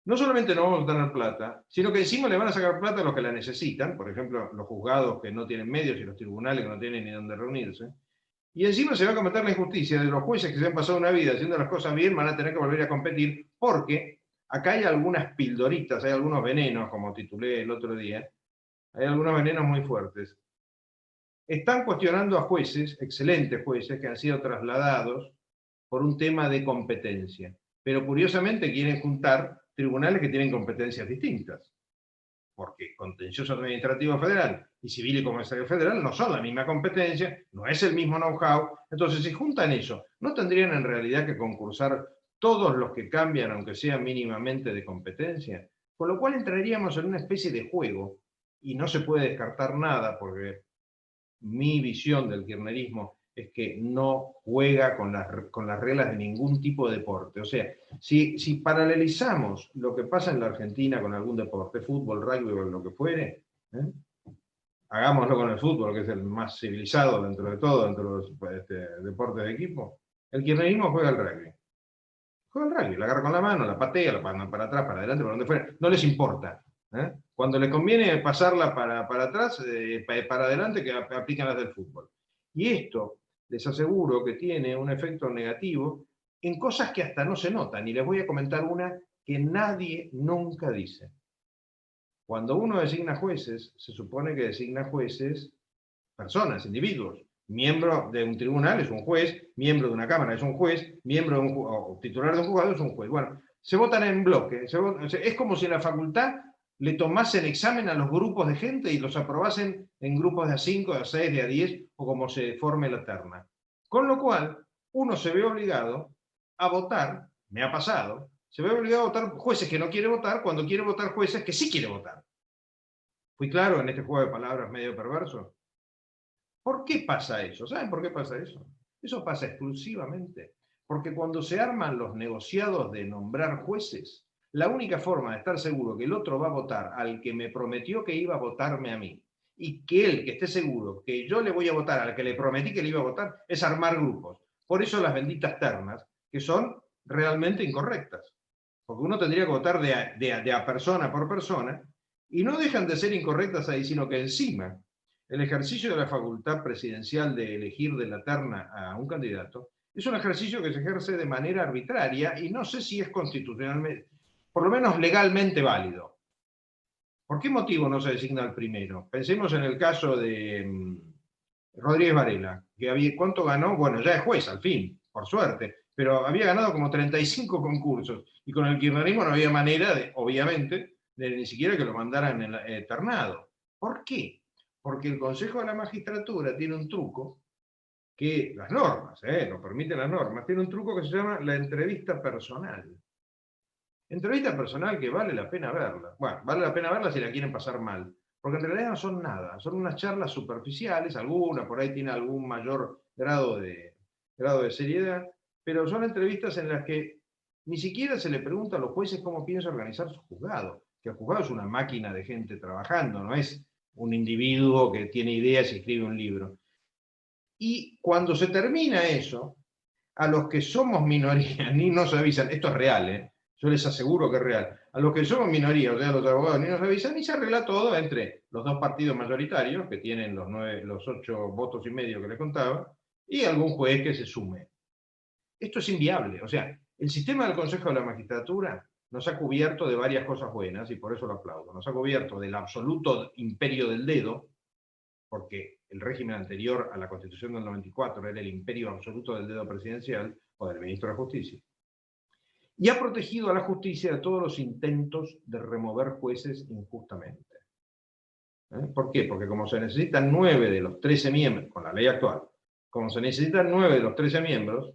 No solamente no vamos a tener plata, sino que encima le van a sacar plata a los que la necesitan, por ejemplo, los juzgados que no tienen medios y los tribunales que no tienen ni dónde reunirse. Y encima se va a cometer la injusticia de los jueces que se han pasado una vida haciendo las cosas bien, van a tener que volver a competir, porque acá hay algunas pildoritas, hay algunos venenos, como titulé el otro día, hay algunos venenos muy fuertes. Están cuestionando a jueces, excelentes jueces, que han sido trasladados por un tema de competencia. Pero curiosamente quieren juntar tribunales que tienen competencias distintas, porque contencioso administrativo federal y civil y comercial federal no son la misma competencia, no es el mismo know-how. Entonces, si juntan eso, ¿no tendrían en realidad que concursar todos los que cambian, aunque sea mínimamente de competencia? Con lo cual entraríamos en una especie de juego, y no se puede descartar nada, porque mi visión del kirchnerismo es que no juega con las reglas de ningún tipo de deporte. O sea, si paralelizamos lo que pasa en la Argentina con algún deporte, fútbol, rugby o lo que fuere, hagámoslo con el fútbol, que es el más civilizado dentro de todo, dentro de los deportes de equipo, el kirchnerismo juega el rugby. Juega el rugby, la agarra con la mano, la patea, la pasa para atrás, para adelante, para donde fuera. No les importa. Cuando les conviene pasarla para atrás, para adelante, que aplican las del fútbol. Y esto les aseguro que tiene un efecto negativo en cosas que hasta no se notan. Y les voy a comentar una que nadie nunca dice. Cuando uno designa jueces, se supone que designa jueces, personas, individuos. Miembro de un tribunal es un juez, miembro de una cámara es un juez, miembro de o titular de un juzgado es un juez. Bueno, se votan en bloque. Es como si en la facultad le tomasen examen a los grupos de gente y los aprobasen en grupos de A5, de A6, de A10 o como se forme la terna. Con lo cual, uno se ve obligado a votar, me ha pasado, se ve obligado a votar jueces que no quiere votar cuando quiere votar jueces que sí quiere votar. ¿Fui claro en este juego de palabras medio perverso? ¿Por qué pasa eso? ¿Saben por qué pasa eso? Eso pasa exclusivamente porque cuando se arman los negociados de nombrar jueces, la única forma de estar seguro que el otro va a votar al que me prometió que iba a votarme a mí, y que él, que esté seguro que yo le voy a votar al que le prometí que le iba a votar, es armar grupos. Por eso las benditas ternas, que son realmente incorrectas. Porque uno tendría que votar de a persona por persona, y no dejan de ser incorrectas ahí, sino que encima el ejercicio de la facultad presidencial de elegir de la terna a un candidato es un ejercicio que se ejerce de manera arbitraria y no sé si es constitucionalmente, por lo menos legalmente válido. ¿Por qué motivo no se designa el primero? Pensemos en el caso de Rodríguez Varela, que ¿cuánto ganó? Bueno, ya es juez al fin, por suerte, pero había ganado como 35 concursos y con el kirchnerismo no había manera, obviamente, de ni siquiera que lo mandaran en el ternado. ¿Por qué? Porque el Consejo de la Magistratura tiene un truco que las normas, lo permiten las normas, tiene un truco que se llama la entrevista personal. Entrevista personal que vale la pena verla. Bueno, vale la pena verla si la quieren pasar mal, porque en realidad no son nada, son unas charlas superficiales, alguna por ahí tiene algún mayor grado de seriedad, pero son entrevistas en las que ni siquiera se le pregunta a los jueces cómo piensa organizar su juzgado, que el juzgado es una máquina de gente trabajando, no es un individuo que tiene ideas y escribe un libro. Y cuando se termina eso, a los que somos minoría ni nos avisan, esto es real, yo les aseguro que es real, a los que somos minoría, o sea, los abogados ni nos avisan, y se arregla todo entre los dos partidos mayoritarios, que tienen los 8 votos y medio que les contaba, y algún juez que se sume. Esto es inviable, o sea, el sistema del Consejo de la Magistratura nos ha cubierto de varias cosas buenas, y por eso lo aplaudo. Nos ha cubierto del absoluto imperio del dedo, porque el régimen anterior a la Constitución del 94 era el imperio absoluto del dedo presidencial o del ministro de Justicia. Y ha protegido a la justicia de todos los intentos de remover jueces injustamente. ¿Por qué? Porque como se necesitan 9 de los 13 miembros, con la ley actual, como se necesitan 9 de los 13 miembros,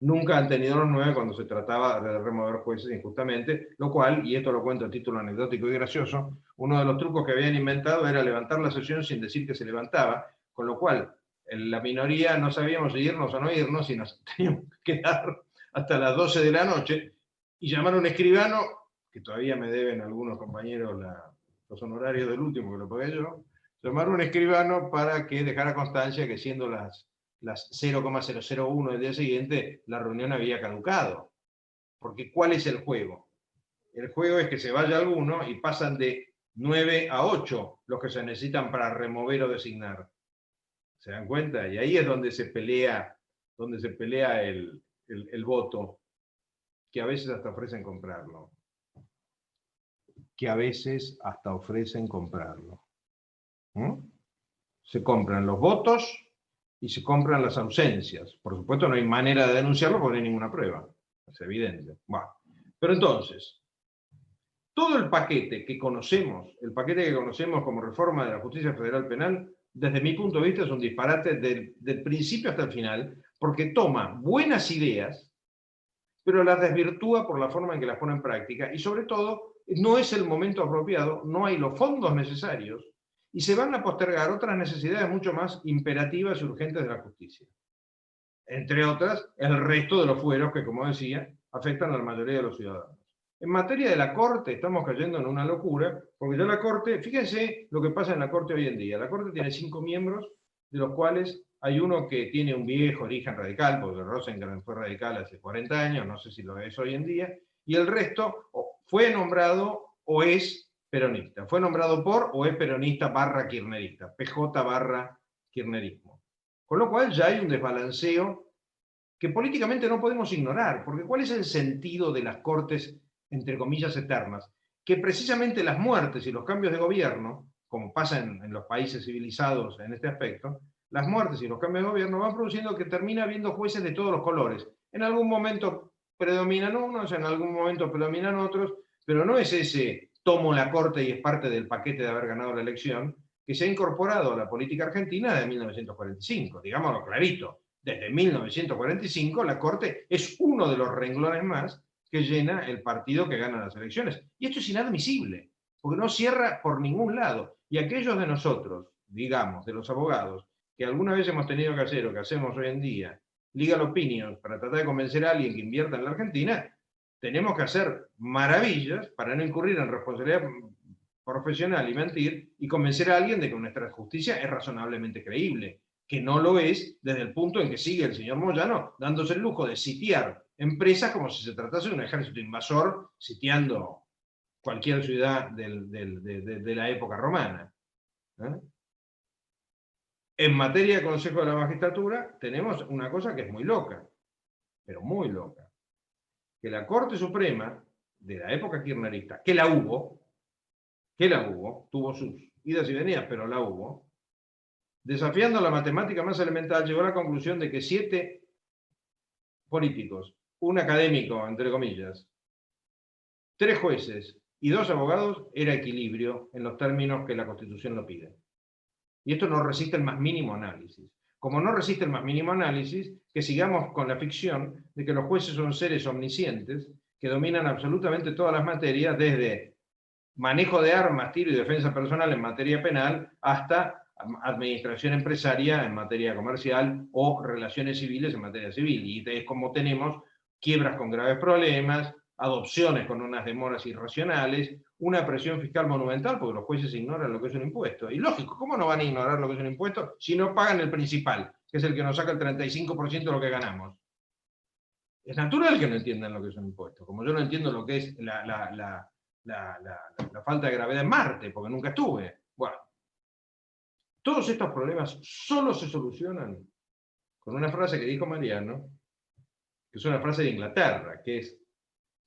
nunca han tenido los 9 cuando se trataba de remover jueces injustamente, lo cual, y esto lo cuento a título anecdótico y gracioso, uno de los trucos que habían inventado era levantar la sesión sin decir que se levantaba, con lo cual la minoría no sabíamos si irnos o no irnos y nos teníamos que quedar hasta las 12 de la noche y llamar a un escribano, que todavía me deben algunos compañeros los honorarios del último que lo pagué yo, llamar a un escribano para que dejara constancia que siendo las 0,001 del día siguiente, la reunión había caducado. Porque ¿cuál es el juego? El juego es que se vaya alguno y pasan de 9 a 8 los que se necesitan para remover o designar. ¿Se dan cuenta? Y ahí es donde se pelea el voto, que a veces hasta ofrecen comprarlo. Se compran los votos y se compran las ausencias. Por supuesto no hay manera de denunciarlo porque no hay ninguna prueba. Es evidente. Bueno, pero entonces, todo el paquete que conocemos como reforma de la justicia federal penal, desde mi punto de vista es un disparate del principio hasta el final, porque toma buenas ideas, pero las desvirtúa por la forma en que las pone en práctica, y sobre todo, no es el momento apropiado, no hay los fondos necesarios, y se van a postergar otras necesidades mucho más imperativas y urgentes de la justicia. Entre otras, el resto de los fueros que, como decía, afectan a la mayoría de los ciudadanos. En materia de la Corte estamos cayendo en una locura, porque ya la Corte, fíjense lo que pasa en la Corte hoy en día. La Corte tiene 5 miembros, de los cuales hay uno que tiene un viejo origen radical, porque Rosengarten fue radical hace 40 años, no sé si lo es hoy en día, y el resto fue nombrado o es peronista. Fue nombrado por o es peronista / kirchnerista, PJ / kirchnerismo. Con lo cual ya hay un desbalanceo que políticamente no podemos ignorar, porque ¿cuál es el sentido de las cortes, entre comillas, eternas? Que precisamente las muertes y los cambios de gobierno, como pasa en los países civilizados en este aspecto, las muertes y los cambios de gobierno van produciendo que termina habiendo jueces de todos los colores. En algún momento predominan unos, en algún momento predominan otros, pero no es ese tomo la Corte y es parte del paquete de haber ganado la elección, que se ha incorporado a la política argentina desde 1945, digámoslo clarito. Desde 1945 la Corte es uno de los renglones más que llena el partido que gana las elecciones. Y esto es inadmisible, porque no cierra por ningún lado. Y aquellos de nosotros, digamos, de los abogados, que alguna vez hemos tenido que hacer o que hacemos hoy en día, legal opinions, para tratar de convencer a alguien que invierta en la Argentina, tenemos que hacer maravillas para no incurrir en responsabilidad profesional y mentir y convencer a alguien de que nuestra justicia es razonablemente creíble, que no lo es desde el punto en que sigue el señor Moyano dándose el lujo de sitiar empresas como si se tratase de un ejército invasor sitiando cualquier ciudad de la época romana. En materia de Consejo de la Magistratura tenemos una cosa que es muy loca, pero muy loca, que la Corte Suprema de la época kirchnerista, que la hubo, tuvo sus idas y venidas, pero la hubo, desafiando la matemática más elemental, llegó a la conclusión de que 7 políticos, un académico, entre comillas, 3 jueces y 2 abogados, era equilibrio en los términos que la Constitución lo pide. Y esto no resiste el más mínimo análisis. Como no resiste el más mínimo análisis, que sigamos con la ficción de que los jueces son seres omniscientes que dominan absolutamente todas las materias, desde manejo de armas, tiro y defensa personal en materia penal, hasta administración empresaria en materia comercial o relaciones civiles en materia civil. Y es como tenemos quiebras con graves problemas, adopciones con unas demoras irracionales, una presión fiscal monumental, porque los jueces ignoran lo que es un impuesto. Y lógico, ¿cómo no van a ignorar lo que es un impuesto si no pagan el principal, que es el que nos saca el 35% de lo que ganamos? Es natural que no entiendan lo que es un impuesto, como yo no entiendo lo que es la falta de gravedad en Marte, porque nunca estuve. Bueno, todos estos problemas solo se solucionan con una frase que dijo Mariano, que es una frase de Inglaterra, que es: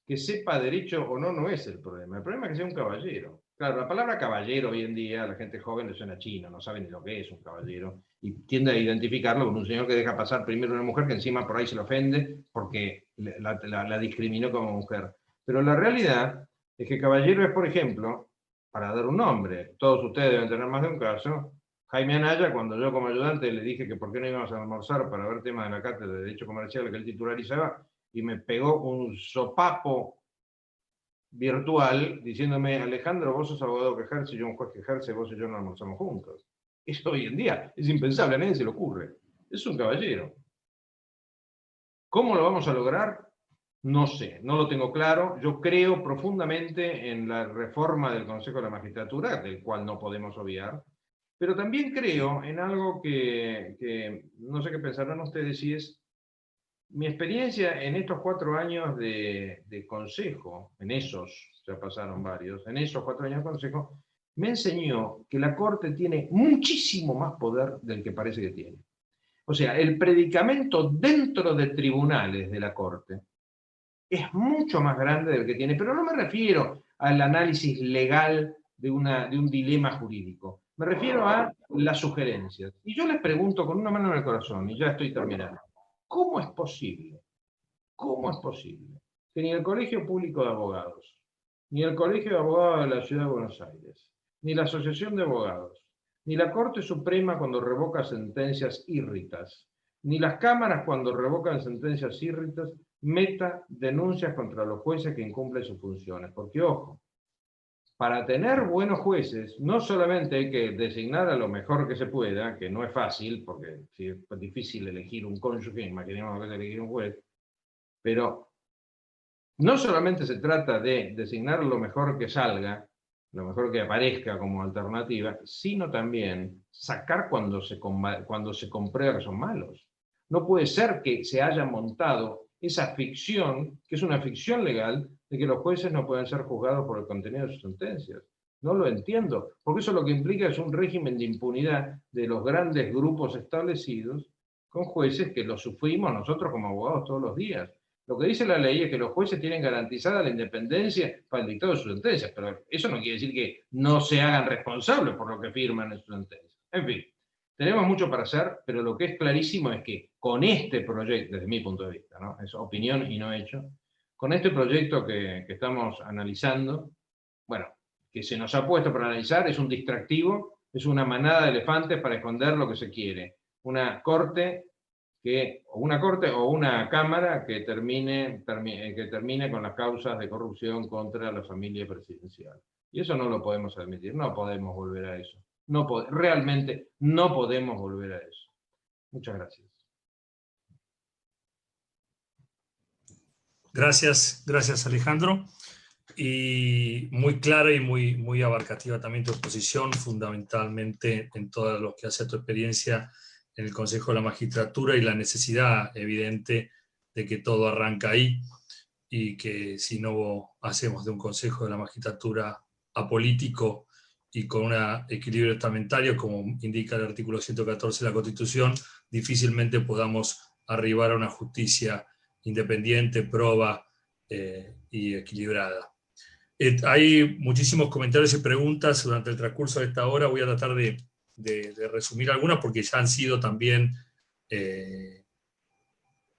que sepa derecho o no, no es el problema. El problema es que sea un caballero. Claro, la palabra caballero hoy en día a la gente joven le suena chino, no sabe ni lo que es un caballero, y tiende a identificarlo con un señor que deja pasar primero una mujer que encima por ahí se le ofende porque la discriminó como mujer. Pero la realidad es que caballero es, por ejemplo, para dar un nombre, todos ustedes deben tener más de un caso, Jaime Anaya, cuando yo como ayudante le dije que por qué no íbamos a almorzar para ver temas de la cátedra de Derecho Comercial que él titularizaba, y me pegó un sopapo virtual diciéndome: Alejandro, vos sos abogado que ejerce, yo un juez que ejerce, vos y yo no almorzamos juntos. Eso hoy en día es impensable, a nadie se le ocurre. Es un caballero. ¿Cómo lo vamos a lograr? No sé, no lo tengo claro. Yo creo profundamente en la reforma del Consejo de la Magistratura, del cual no podemos obviar, pero también creo en algo que no sé qué pensarán ustedes, y es mi experiencia en estos 4 años de consejo, ya pasaron varios, en esos 4 años de consejo, me enseñó que la Corte tiene muchísimo más poder del que parece que tiene. O sea, el predicamento dentro de tribunales de la Corte es mucho más grande del que tiene, pero no me refiero al análisis legal de un dilema jurídico, me refiero a las sugerencias. Y yo les pregunto con una mano en el corazón, y ya estoy terminando, ¿cómo es posible que ni el Colegio Público de Abogados, ni el Colegio de Abogados de la Ciudad de Buenos Aires, ni la Asociación de Abogados, ni la Corte Suprema cuando revoca sentencias írritas, ni las cámaras cuando revocan sentencias írritas, meta denuncias contra los jueces que incumplen sus funciones? Porque, ojo, para tener buenos jueces, no solamente hay que designar a lo mejor que se pueda, que no es fácil, porque si es difícil elegir un cónyuge, imaginemos que es elegir un juez, pero no solamente se trata de designar lo mejor que salga, lo mejor que aparezca como alternativa, sino también sacar cuando se comprueba que son malos. No puede ser que se haya montado esa ficción, que es una ficción legal, de que los jueces no pueden ser juzgados por el contenido de sus sentencias. No lo entiendo, porque eso lo que implica es un régimen de impunidad de los grandes grupos establecidos con jueces que los sufrimos nosotros como abogados todos los días. Lo que dice la ley es que los jueces tienen garantizada la independencia para el dictado de sus sentencias, pero eso no quiere decir que no se hagan responsables por lo que firman en sus sentencias. En fin, tenemos mucho para hacer, pero lo que es clarísimo es que con este proyecto, desde mi punto de vista, ¿no? Es opinión y no hecho, con este proyecto que estamos analizando, bueno, que se nos ha puesto para analizar, es un distractivo, es una manada de elefantes para esconder lo que se quiere. Una corte o una cámara que termine con las causas de corrupción contra la familia presidencial. Y eso no lo podemos admitir, no podemos volver a eso. Realmente no podemos volver a eso. Muchas gracias. Gracias Alejandro. Y muy clara y muy abarcativa también tu exposición, fundamentalmente en todo lo que hace a tu experiencia en el Consejo de la Magistratura y la necesidad evidente de que todo arranca ahí y que si no hacemos de un Consejo de la Magistratura apolítico y con un equilibrio estamentario, como indica el artículo 114 de la Constitución, difícilmente podamos arribar a una justicia independiente, proba y equilibrada. Hay muchísimos comentarios y preguntas durante el transcurso de esta hora. Voy a tratar de resumir algunas porque ya han sido también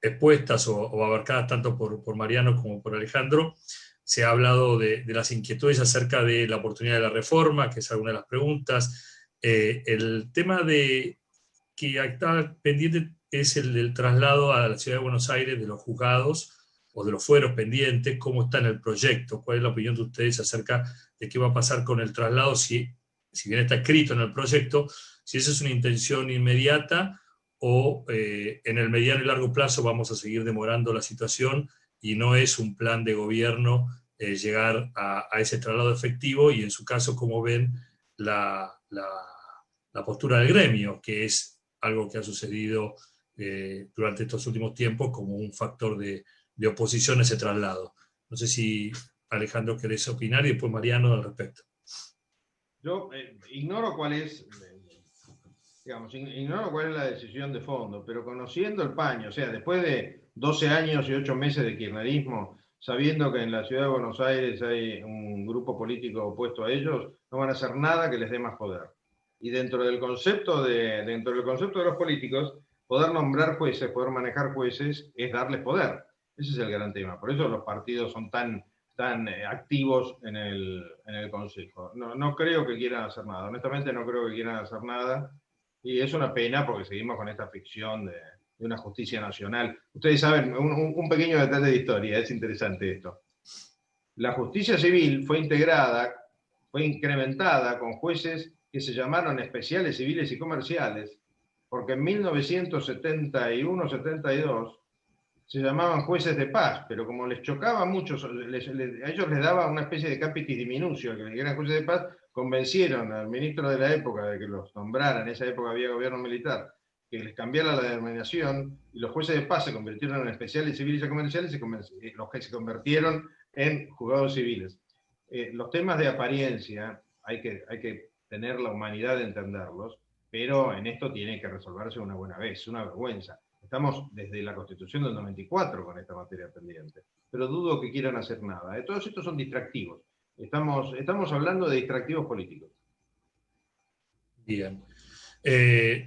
expuestas o abarcadas tanto por Mariano como por Alejandro. Se ha hablado de las inquietudes acerca de la oportunidad de la reforma, que es alguna de las preguntas. El tema de que está pendiente es el del traslado a la Ciudad de Buenos Aires de los juzgados o de los fueros pendientes, cómo está en el proyecto, cuál es la opinión de ustedes acerca de qué va a pasar con el traslado, si bien está escrito en el proyecto, si esa es una intención inmediata o en el mediano y largo plazo vamos a seguir demorando la situación y no es un plan de gobierno llegar a ese traslado efectivo, y en su caso, cómo ven la postura del gremio, que es algo que ha sucedido durante estos últimos tiempos como un factor de oposición a ese traslado. No sé si, Alejandro, querés opinar y después Mariano al respecto. Yo ignoro cuál es, ignoro cuál es la decisión de fondo, pero conociendo el paño, o sea, después de 12 años y 8 meses de kirchnerismo, sabiendo que en la ciudad de Buenos Aires hay un grupo político opuesto a ellos, no van a hacer nada que les dé más poder. Y dentro del concepto de los políticos, poder nombrar jueces, poder manejar jueces, es darles poder. Ese es el gran tema. Por eso los partidos son tan activos en el Consejo. No creo que quieran hacer nada. Honestamente no creo que quieran hacer nada. Y es una pena porque seguimos con esta ficción de una justicia nacional. Ustedes saben, un pequeño detalle de historia, es interesante esto. La justicia civil fue incrementada con jueces que se llamaron especiales civiles y comerciales, porque en 1971-72 se llamaban jueces de paz, pero como les chocaba mucho, a ellos les daba una especie de capitis diminutio, que eran jueces de paz, convencieron al ministro de la época de que los nombraran, en esa época había gobierno militar, que les cambiara la denominación, y los jueces de paz se convirtieron en especiales civiles y comerciales, los que se convirtieron en juzgados civiles. Los temas de apariencia, hay que tener la humanidad de entenderlos, pero en esto tiene que resolverse una buena vez, es una vergüenza. Estamos desde la Constitución del 94 con esta materia pendiente, pero dudo que quieran hacer nada. Todos estos son distractivos. Estamos hablando de distractivos políticos. Bien.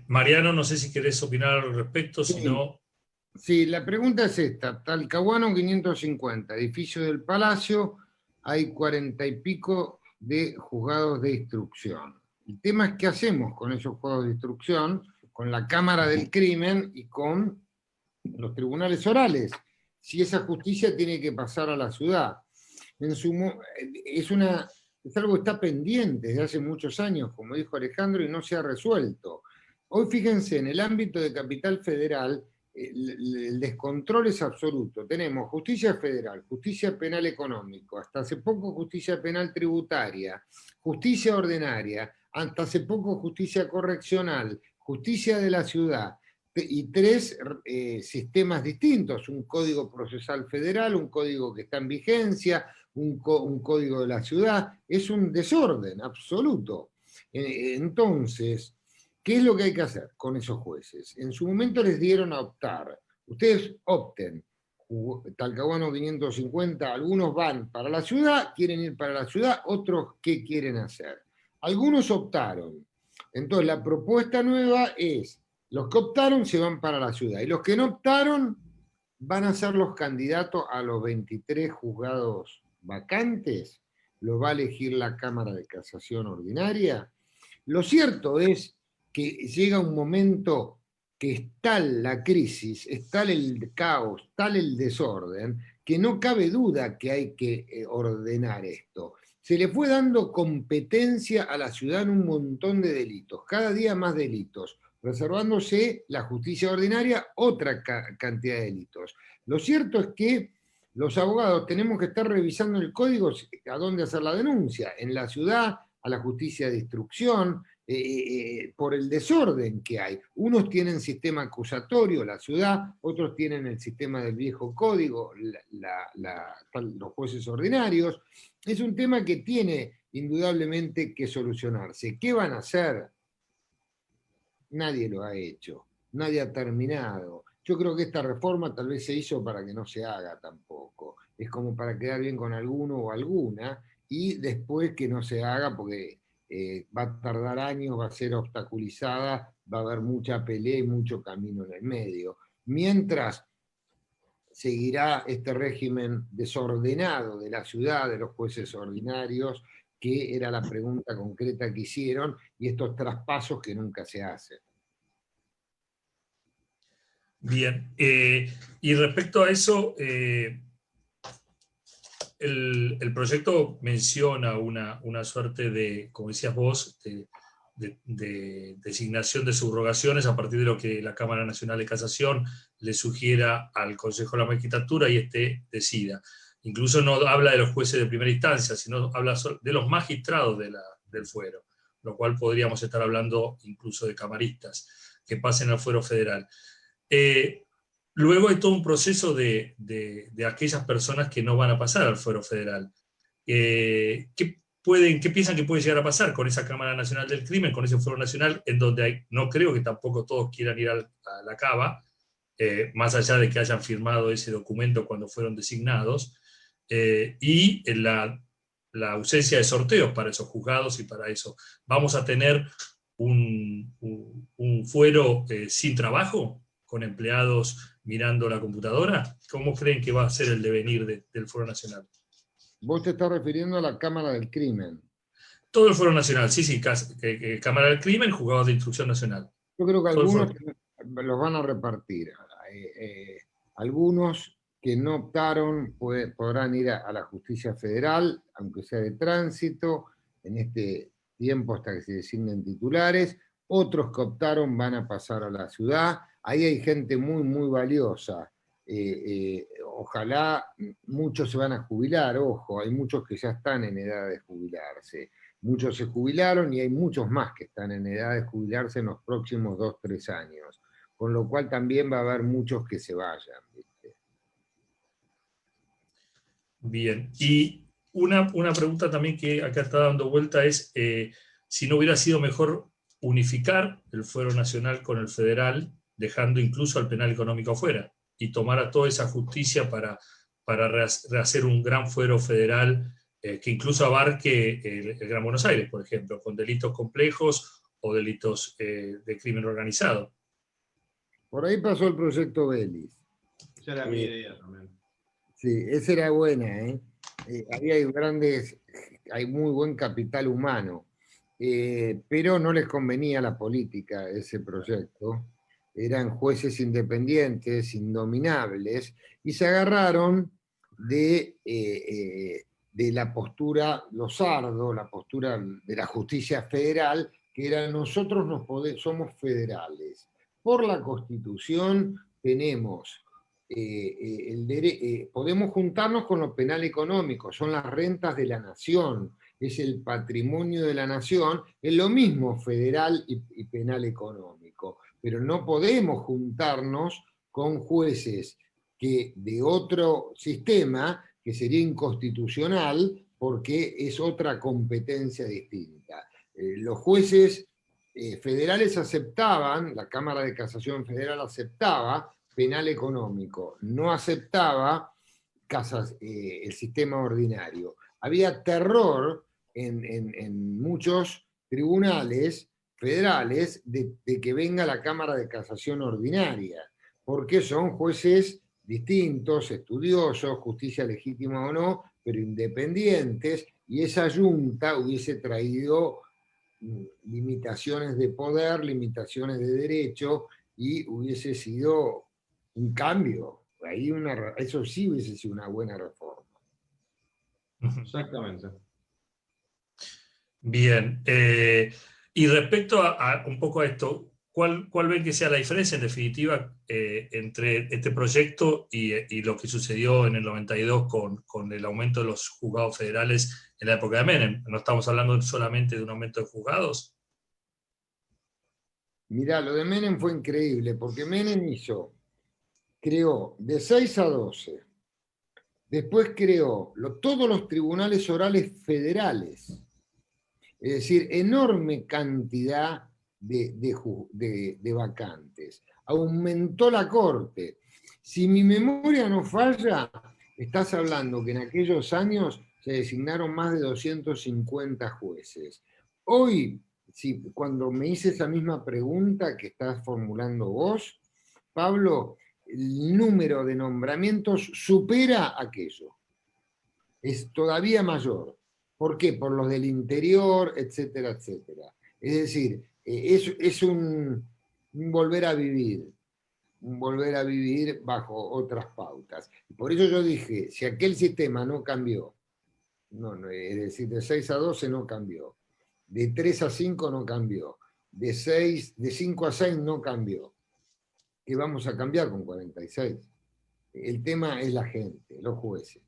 Mariano, no sé si querés opinar al respecto, sí. Si no... Sí, la pregunta es esta. Talcahuano 550, edificio del Palacio, hay 40 y pico de juzgados de instrucción. El tema es qué hacemos con esos juzgados de instrucción, con la Cámara del Crimen y con los tribunales orales, si esa justicia tiene que pasar a la ciudad. Es algo que está pendiente desde hace muchos años, como dijo Alejandro, y no se ha resuelto. Hoy fíjense, en el ámbito de Capital Federal, el descontrol es absoluto. Tenemos justicia federal, justicia penal económico, hasta hace poco justicia penal tributaria, justicia ordinaria, hasta hace poco justicia correccional, justicia de la ciudad, y 3 sistemas distintos, un código procesal federal, un código que está en vigencia, un código de la ciudad. Es un desorden absoluto. Entonces, ¿qué es lo que hay que hacer con esos jueces? En su momento les dieron a optar. Ustedes opten. Talcahuano 550, algunos van para la ciudad, quieren ir para la ciudad, otros ¿qué quieren hacer? Algunos optaron. Entonces la propuesta nueva es, los que optaron se van para la ciudad, y los que no optaron van a ser los candidatos a los 23 juzgados vacantes, lo va a elegir la Cámara de Casación Ordinaria. Lo cierto es que llega un momento que es tal la crisis, es tal el caos, tal el desorden, que no cabe duda que hay que ordenar esto. se le fue dando competencia a la ciudad en un montón de delitos, cada día más delitos, reservándose la justicia ordinaria otra cantidad de delitos. Lo cierto es que los abogados tenemos que estar revisando el código a dónde hacer la denuncia, en la ciudad, a la justicia de instrucción, por el desorden que hay. Unos tienen sistema acusatorio, la ciudad, otros tienen el sistema del viejo código, los jueces ordinarios. Es un tema que tiene indudablemente que solucionarse. ¿Qué van a hacer? Nadie lo ha hecho, nadie ha terminado. Yo creo que esta reforma tal vez se hizo para que no se haga tampoco. Es como para quedar bien con alguno o alguna, y después que no se haga porque va a tardar años, va a ser obstaculizada, va a haber mucha pelea y mucho camino en el medio. Mientras seguirá este régimen desordenado de la ciudad, de los jueces ordinarios, que era la pregunta concreta que hicieron, y estos traspasos que nunca se hacen. Bien, y respecto a eso, el proyecto menciona una suerte de, como decías vos, de designación de subrogaciones a partir de lo que la Cámara Nacional de Casación le sugiera al Consejo de la Magistratura y decida. Incluso no habla de los jueces de primera instancia, sino habla de los magistrados del fuero, lo cual podríamos estar hablando incluso de camaristas que pasen al fuero federal. Luego hay todo un proceso de aquellas personas que no van a pasar al fuero federal. ¿Qué piensan que puede llegar a pasar con esa Cámara Nacional del Crimen, con ese fuero nacional, en donde no creo que tampoco todos quieran ir a la cava, más allá de que hayan firmado ese documento cuando fueron designados, y en la ausencia de sorteos para esos juzgados y para eso? ¿Vamos a tener un fuero sin trabajo, con empleados mirando la computadora? ¿Cómo creen que va a ser el devenir del fuero nacional? Vos te estás refiriendo a la Cámara del Crimen. Todo el fuero nacional, sí, Cámara del Crimen, juzgados de instrucción nacional. Yo creo que algunos los van a repartir. Algunos que no optaron podrán ir a la justicia federal, aunque sea de tránsito, en este tiempo hasta que se designen titulares. Otros que optaron van a pasar a la ciudad. Ahí hay gente muy, muy valiosa. Ojalá muchos se van a jubilar, ojo, hay muchos que ya están en edad de jubilarse. Muchos se jubilaron y hay muchos más que están en edad de jubilarse en los próximos 2 o 3 años. Con lo cual también va a haber muchos que se vayan, ¿viste? Bien, y una pregunta también que acá está dando vuelta es si no hubiera sido mejor unificar el fuero nacional con el federal, dejando incluso al penal económico afuera, y tomar a toda esa justicia para rehacer un gran fuero federal que incluso abarque el Gran Buenos Aires, por ejemplo, con delitos complejos o delitos de crimen organizado. Por ahí pasó el proyecto Vélez. Esa era mi idea también. Sí, esa era buena, ¿eh? Ahí hay muy buen capital humano, pero no les convenía la política ese proyecto. Eran jueces independientes, indominables, y se agarraron de la postura losardo, la postura de la justicia federal, que era nosotros somos federales. Por la Constitución tenemos podemos juntarnos con lo penal económico, son las rentas de la nación, es el patrimonio de la nación, es lo mismo federal y penal económico, pero no podemos juntarnos con jueces de otro sistema que sería inconstitucional porque es otra competencia distinta. Los jueces federales aceptaban, la Cámara de Casación Federal aceptaba penal económico, no aceptaba el sistema ordinario. Había terror en muchos tribunales federales de que venga la Cámara de Casación ordinaria, porque son jueces distintos, estudiosos, justicia legítima o no, pero independientes, y esa junta hubiese traído limitaciones de poder, limitaciones de derecho, y hubiese sido un cambio. Eso sí hubiese sido una buena reforma. Exactamente. Bien. Y respecto a un poco a esto, ¿cuál ven que sea la diferencia en definitiva entre este proyecto y lo que sucedió en el 92 con el aumento de los juzgados federales en la época de Menem? ¿No estamos hablando solamente de un aumento de juzgados? Mirá, lo de Menem fue increíble, porque Menem creó de 6 a 12, después creó todos los tribunales orales federales, es decir, enorme cantidad de vacantes. Aumentó la Corte. Si mi memoria no falla, estás hablando que en aquellos años se designaron más de 250 jueces. Hoy, cuando me hice esa misma pregunta que estás formulando vos, Pablo, el número de nombramientos supera aquello. Es todavía mayor. ¿Por qué? Por los del interior, etcétera, etcétera. Es decir, es un volver a vivir bajo otras pautas. Por eso yo dije, si aquel sistema no cambió, es decir, de 6 a 12 no cambió, de 3 a 5 no cambió, de 5 a 6 no cambió, ¿qué vamos a cambiar con 46? El tema es la gente, los jueces.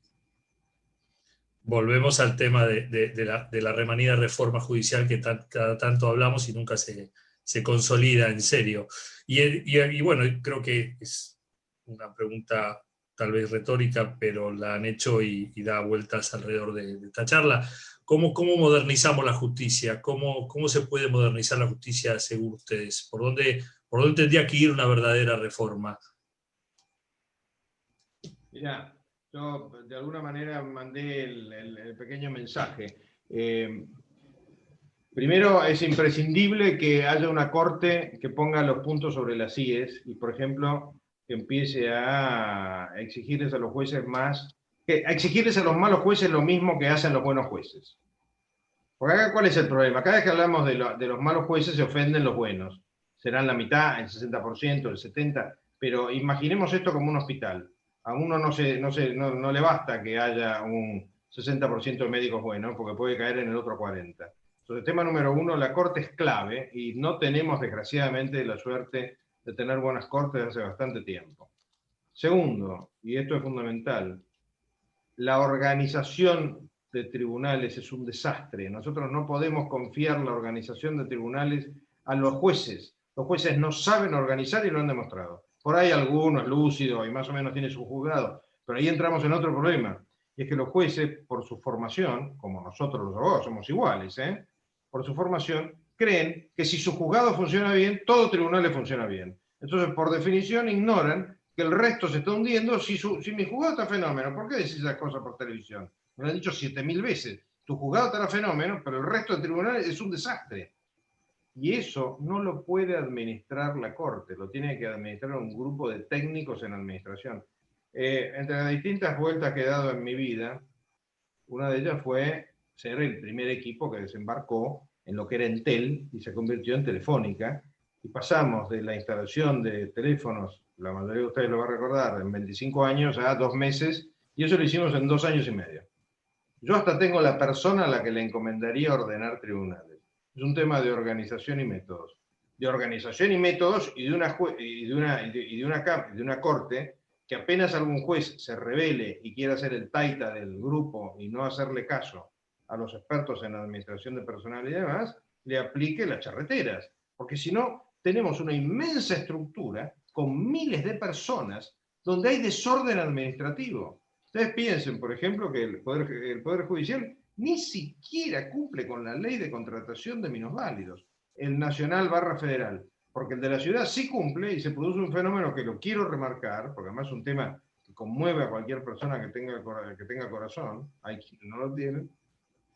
Volvemos al tema de la remanida reforma judicial que cada tanto hablamos y nunca se consolida en serio. Y bueno, creo que es una pregunta tal vez retórica, pero la han hecho y da vueltas alrededor de esta charla. ¿Cómo modernizamos la justicia? ¿Cómo se puede modernizar la justicia según ustedes? ¿Por dónde tendría que ir una verdadera reforma? Mirá, yo de alguna manera mandé el pequeño mensaje. Primero, es imprescindible que haya una corte que ponga los puntos sobre las íes y, por ejemplo, que empiece a exigirles a los jueces a exigirles a los malos jueces lo mismo que hacen los buenos jueces. Porque acá, ¿cuál es el problema? Cada vez que hablamos de los malos jueces se ofenden los buenos. Serán la mitad, el 60%, el 70%, pero imaginemos esto como un hospital. A uno no le basta que haya un 60% de médicos buenos, porque puede caer en el otro 40%. Entonces, tema número uno, la corte es clave y no tenemos, desgraciadamente, la suerte de tener buenas cortes hace bastante tiempo. Segundo, y esto es fundamental, la organización de tribunales es un desastre. Nosotros no podemos confiar la organización de tribunales a los jueces. Los jueces no saben organizar y lo han demostrado. Por ahí algunos lúcidos y más o menos tienen su juzgado, pero ahí entramos en otro problema. Y es que los jueces, por su formación, como nosotros los abogados somos iguales, por su formación, creen que si su juzgado funciona bien, todo tribunal le funciona bien. Entonces, por definición, ignoran que el resto se está hundiendo. Si mi juzgado está fenómeno, ¿por qué decís esas cosas por televisión? Me lo han dicho 7000 veces. Tu juzgado estará fenómeno, pero el resto del tribunal es un desastre. Y eso no lo puede administrar la Corte, lo tiene que administrar un grupo de técnicos en administración. Entre las distintas vueltas que he dado en mi vida, una de ellas fue ser el primer equipo que desembarcó en lo que era Entel y se convirtió en Telefónica, y pasamos de la instalación de teléfonos, la mayoría de ustedes lo va a recordar, en 25 años a 2 meses, y eso lo hicimos en 2 años y medio. Yo hasta tengo la persona a la que le encomendaría ordenar tribunales. Es un tema de organización y métodos. De organización y métodos y de una corte que apenas algún juez se revele y quiera ser el taita del grupo y no hacerle caso a los expertos en administración de personal y demás, le aplique las charreteras. Porque si no, tenemos una inmensa estructura con miles de personas donde hay desorden administrativo. Ustedes piensen, por ejemplo, que el Poder Judicial ni siquiera cumple con la ley de contratación de minusválidos, el nacional / federal, porque el de la ciudad sí cumple y se produce un fenómeno que lo quiero remarcar, porque además es un tema que conmueve a cualquier persona que tenga corazón, hay quienes no lo tienen,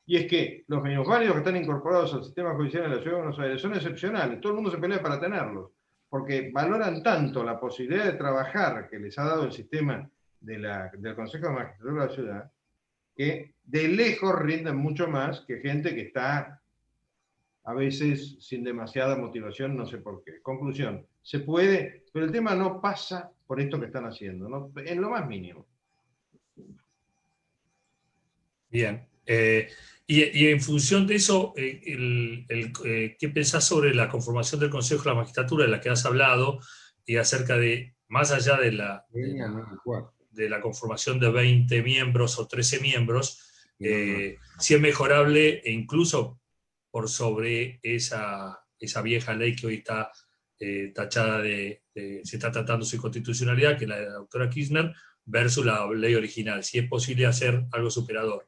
y es que los minusválidos que están incorporados al sistema judicial de la Ciudad de Buenos Aires son excepcionales, todo el mundo se pelea para tenerlos, porque valoran tanto la posibilidad de trabajar que les ha dado el sistema del Consejo de Magistratura de la Ciudad, que de lejos rinden mucho más que gente que está a veces sin demasiada motivación, no sé por qué. Conclusión, se puede, pero el tema no pasa por esto que están haciendo, ¿no? En lo más mínimo. Bien. Y en función de eso, ¿qué pensás sobre la conformación del Consejo de la Magistratura, de la que has hablado, y acerca de, más allá de la conformación de 20 miembros o 13 miembros, si es mejorable e incluso por sobre esa vieja ley que hoy está tachada se está tratando su inconstitucionalidad, que es la de la doctora Kirchner, versus la ley original, si es posible hacer algo superador?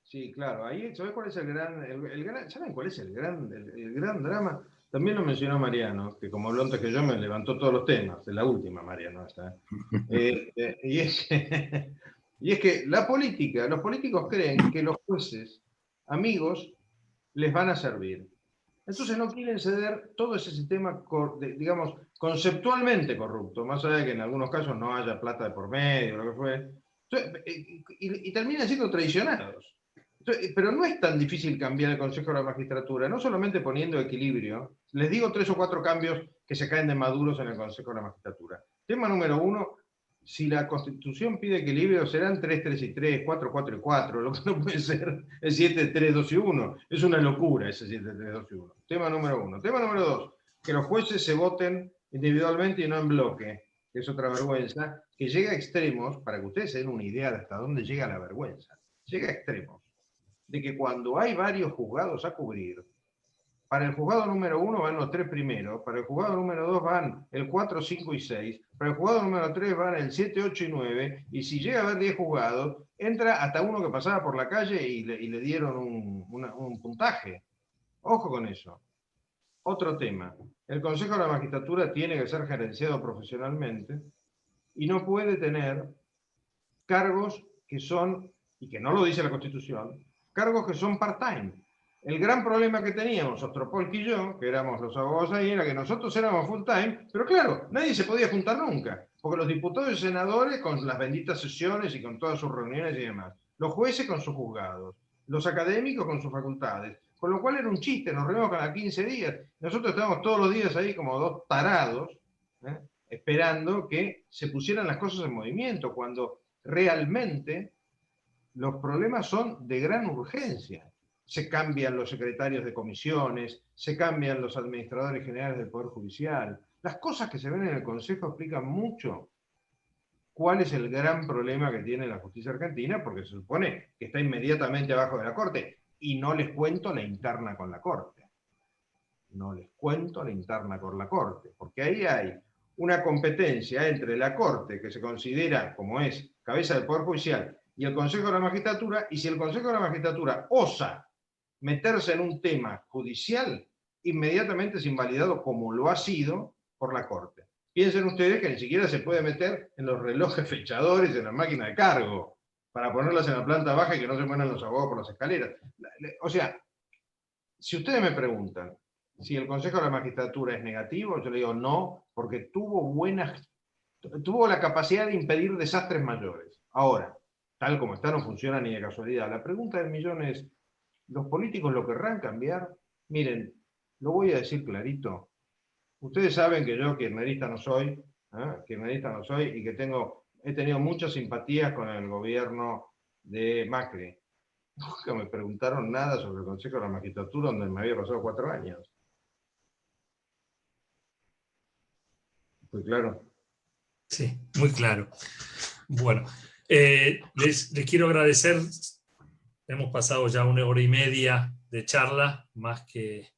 Sí, claro. Ahí, ¿sabes cuál es ¿saben cuál es el gran drama? También lo mencionó Mariano, que como habló antes que yo me levantó todos los temas, de la última Mariano esta. Y es que la política, los políticos creen que los jueces, amigos, les van a servir. Entonces no quieren ceder todo ese sistema, digamos, conceptualmente corrupto, más allá de que en algunos casos no haya plata de por medio, lo que fue. Entonces, y terminan siendo traicionados. Entonces, pero no es tan difícil cambiar el Consejo de la Magistratura, no solamente poniendo equilibrio. Les digo 3 o 4 cambios que se caen de maduros en el Consejo de la Magistratura. Tema número 1, si la Constitución pide equilibrio, serán 3, 3 y 3, 4, 4 y 4, lo que no puede ser es 7, 3, 2 y 1. Es una locura ese 7, 3, 2 y 1. Tema número 1. Tema número 2, que los jueces se voten individualmente y no en bloque, que es otra vergüenza, que llega a extremos, para que ustedes se den una idea de hasta dónde llega la vergüenza, llega a extremos de que cuando hay varios juzgados a cubrir, para el juzgado número 1 van los 3 primeros, para el juzgado número 2 van el 4, 5 y 6, para el juzgado número 3 van el 7, 8 y 9, y si llega a haber 10 juzgados, entra hasta uno que pasaba por la calle y le dieron un puntaje. Ojo con eso. Otro tema. El Consejo de la Magistratura tiene que ser gerenciado profesionalmente y no puede tener cargos que son, y que no lo dice la Constitución, cargos que son part-time. El gran problema que teníamos, Ostropolk y yo, que éramos los abogados ahí, era que nosotros éramos full-time, pero claro, nadie se podía juntar nunca, porque los diputados y senadores con las benditas sesiones y con todas sus reuniones y demás, los jueces con sus juzgados, los académicos con sus facultades, con lo cual era un chiste, nos reunimos cada 15 días, nosotros estábamos todos los días ahí como dos tarados, esperando que se pusieran las cosas en movimiento, cuando realmente los problemas son de gran urgencia. Se cambian los secretarios de comisiones, se cambian los administradores generales del Poder Judicial. Las cosas que se ven en el Consejo explican mucho cuál es el gran problema que tiene la justicia argentina, porque se supone que está inmediatamente abajo de la Corte. Y no les cuento la interna con la Corte. No les cuento la interna con la Corte, porque ahí hay una competencia entre la Corte, que se considera como es cabeza del Poder Judicial, y el Consejo de la Magistratura, y si el Consejo de la Magistratura osa meterse en un tema judicial, inmediatamente es invalidado como lo ha sido por la Corte. Piensen ustedes que ni siquiera se puede meter en los relojes fechadores, en la máquina de cargo, para ponerlas en la planta baja y que no se mueran los abogados por las escaleras. O sea, si ustedes me preguntan si el Consejo de la Magistratura es negativo, yo le digo no, porque tuvo la capacidad de impedir desastres mayores. Ahora, tal como está, no funciona ni de casualidad. La pregunta del millón es, ¿los políticos lo querrán cambiar? Miren, lo voy a decir clarito. Ustedes saben que yo kirchnerista no soy, y que he tenido muchas simpatías con el gobierno de Macri. Nunca me preguntaron nada sobre el Consejo de la Magistratura, donde me había pasado 4 años. ¿Fue claro? Sí, muy claro. Bueno, les quiero agradecer. Hemos pasado ya 1 hora y media de charla, más que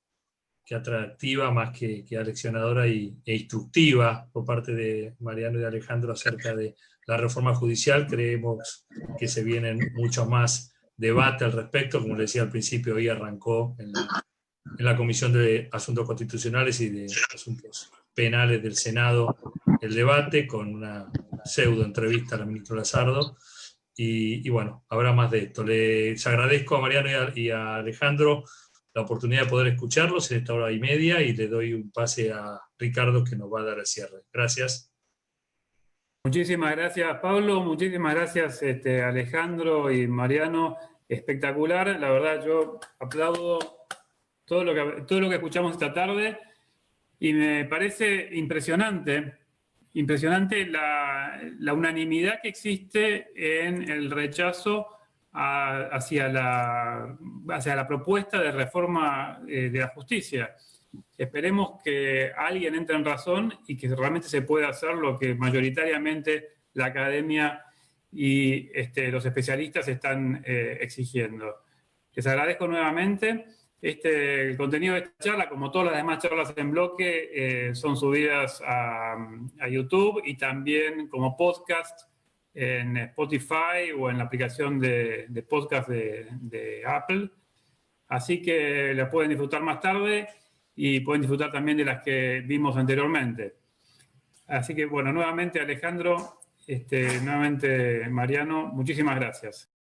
atractiva, más que aleccionadora e instructiva por parte de Mariano y de Alejandro acerca de la reforma judicial. Creemos que se vienen mucho más debate al respecto. Como les decía al principio, hoy arrancó en la Comisión de Asuntos Constitucionales y de Asuntos Penales del Senado el debate, con una pseudo entrevista al ministro Lazardo. Y bueno, habrá más de esto. Les agradezco a Mariano y a Alejandro la oportunidad de poder escucharlos en esta 1 hora y media, y le doy un pase a Ricardo, que nos va a dar el cierre. Gracias. Muchísimas gracias, Pablo. Muchísimas gracias, Alejandro y Mariano. Espectacular. La verdad, yo aplaudo todo lo que escuchamos esta tarde, y me parece impresionante la unanimidad que existe en el rechazo hacia la propuesta de reforma de la justicia. Esperemos que alguien entre en razón y que realmente se pueda hacer lo que mayoritariamente la academia y los especialistas están exigiendo. Les agradezco nuevamente. El contenido de esta charla, como todas las demás charlas en bloque, son subidas a YouTube y también como podcast en Spotify o en la aplicación de podcast de Apple. Así que las pueden disfrutar más tarde y pueden disfrutar también de las que vimos anteriormente. Así que, bueno, nuevamente Alejandro, nuevamente Mariano, muchísimas gracias.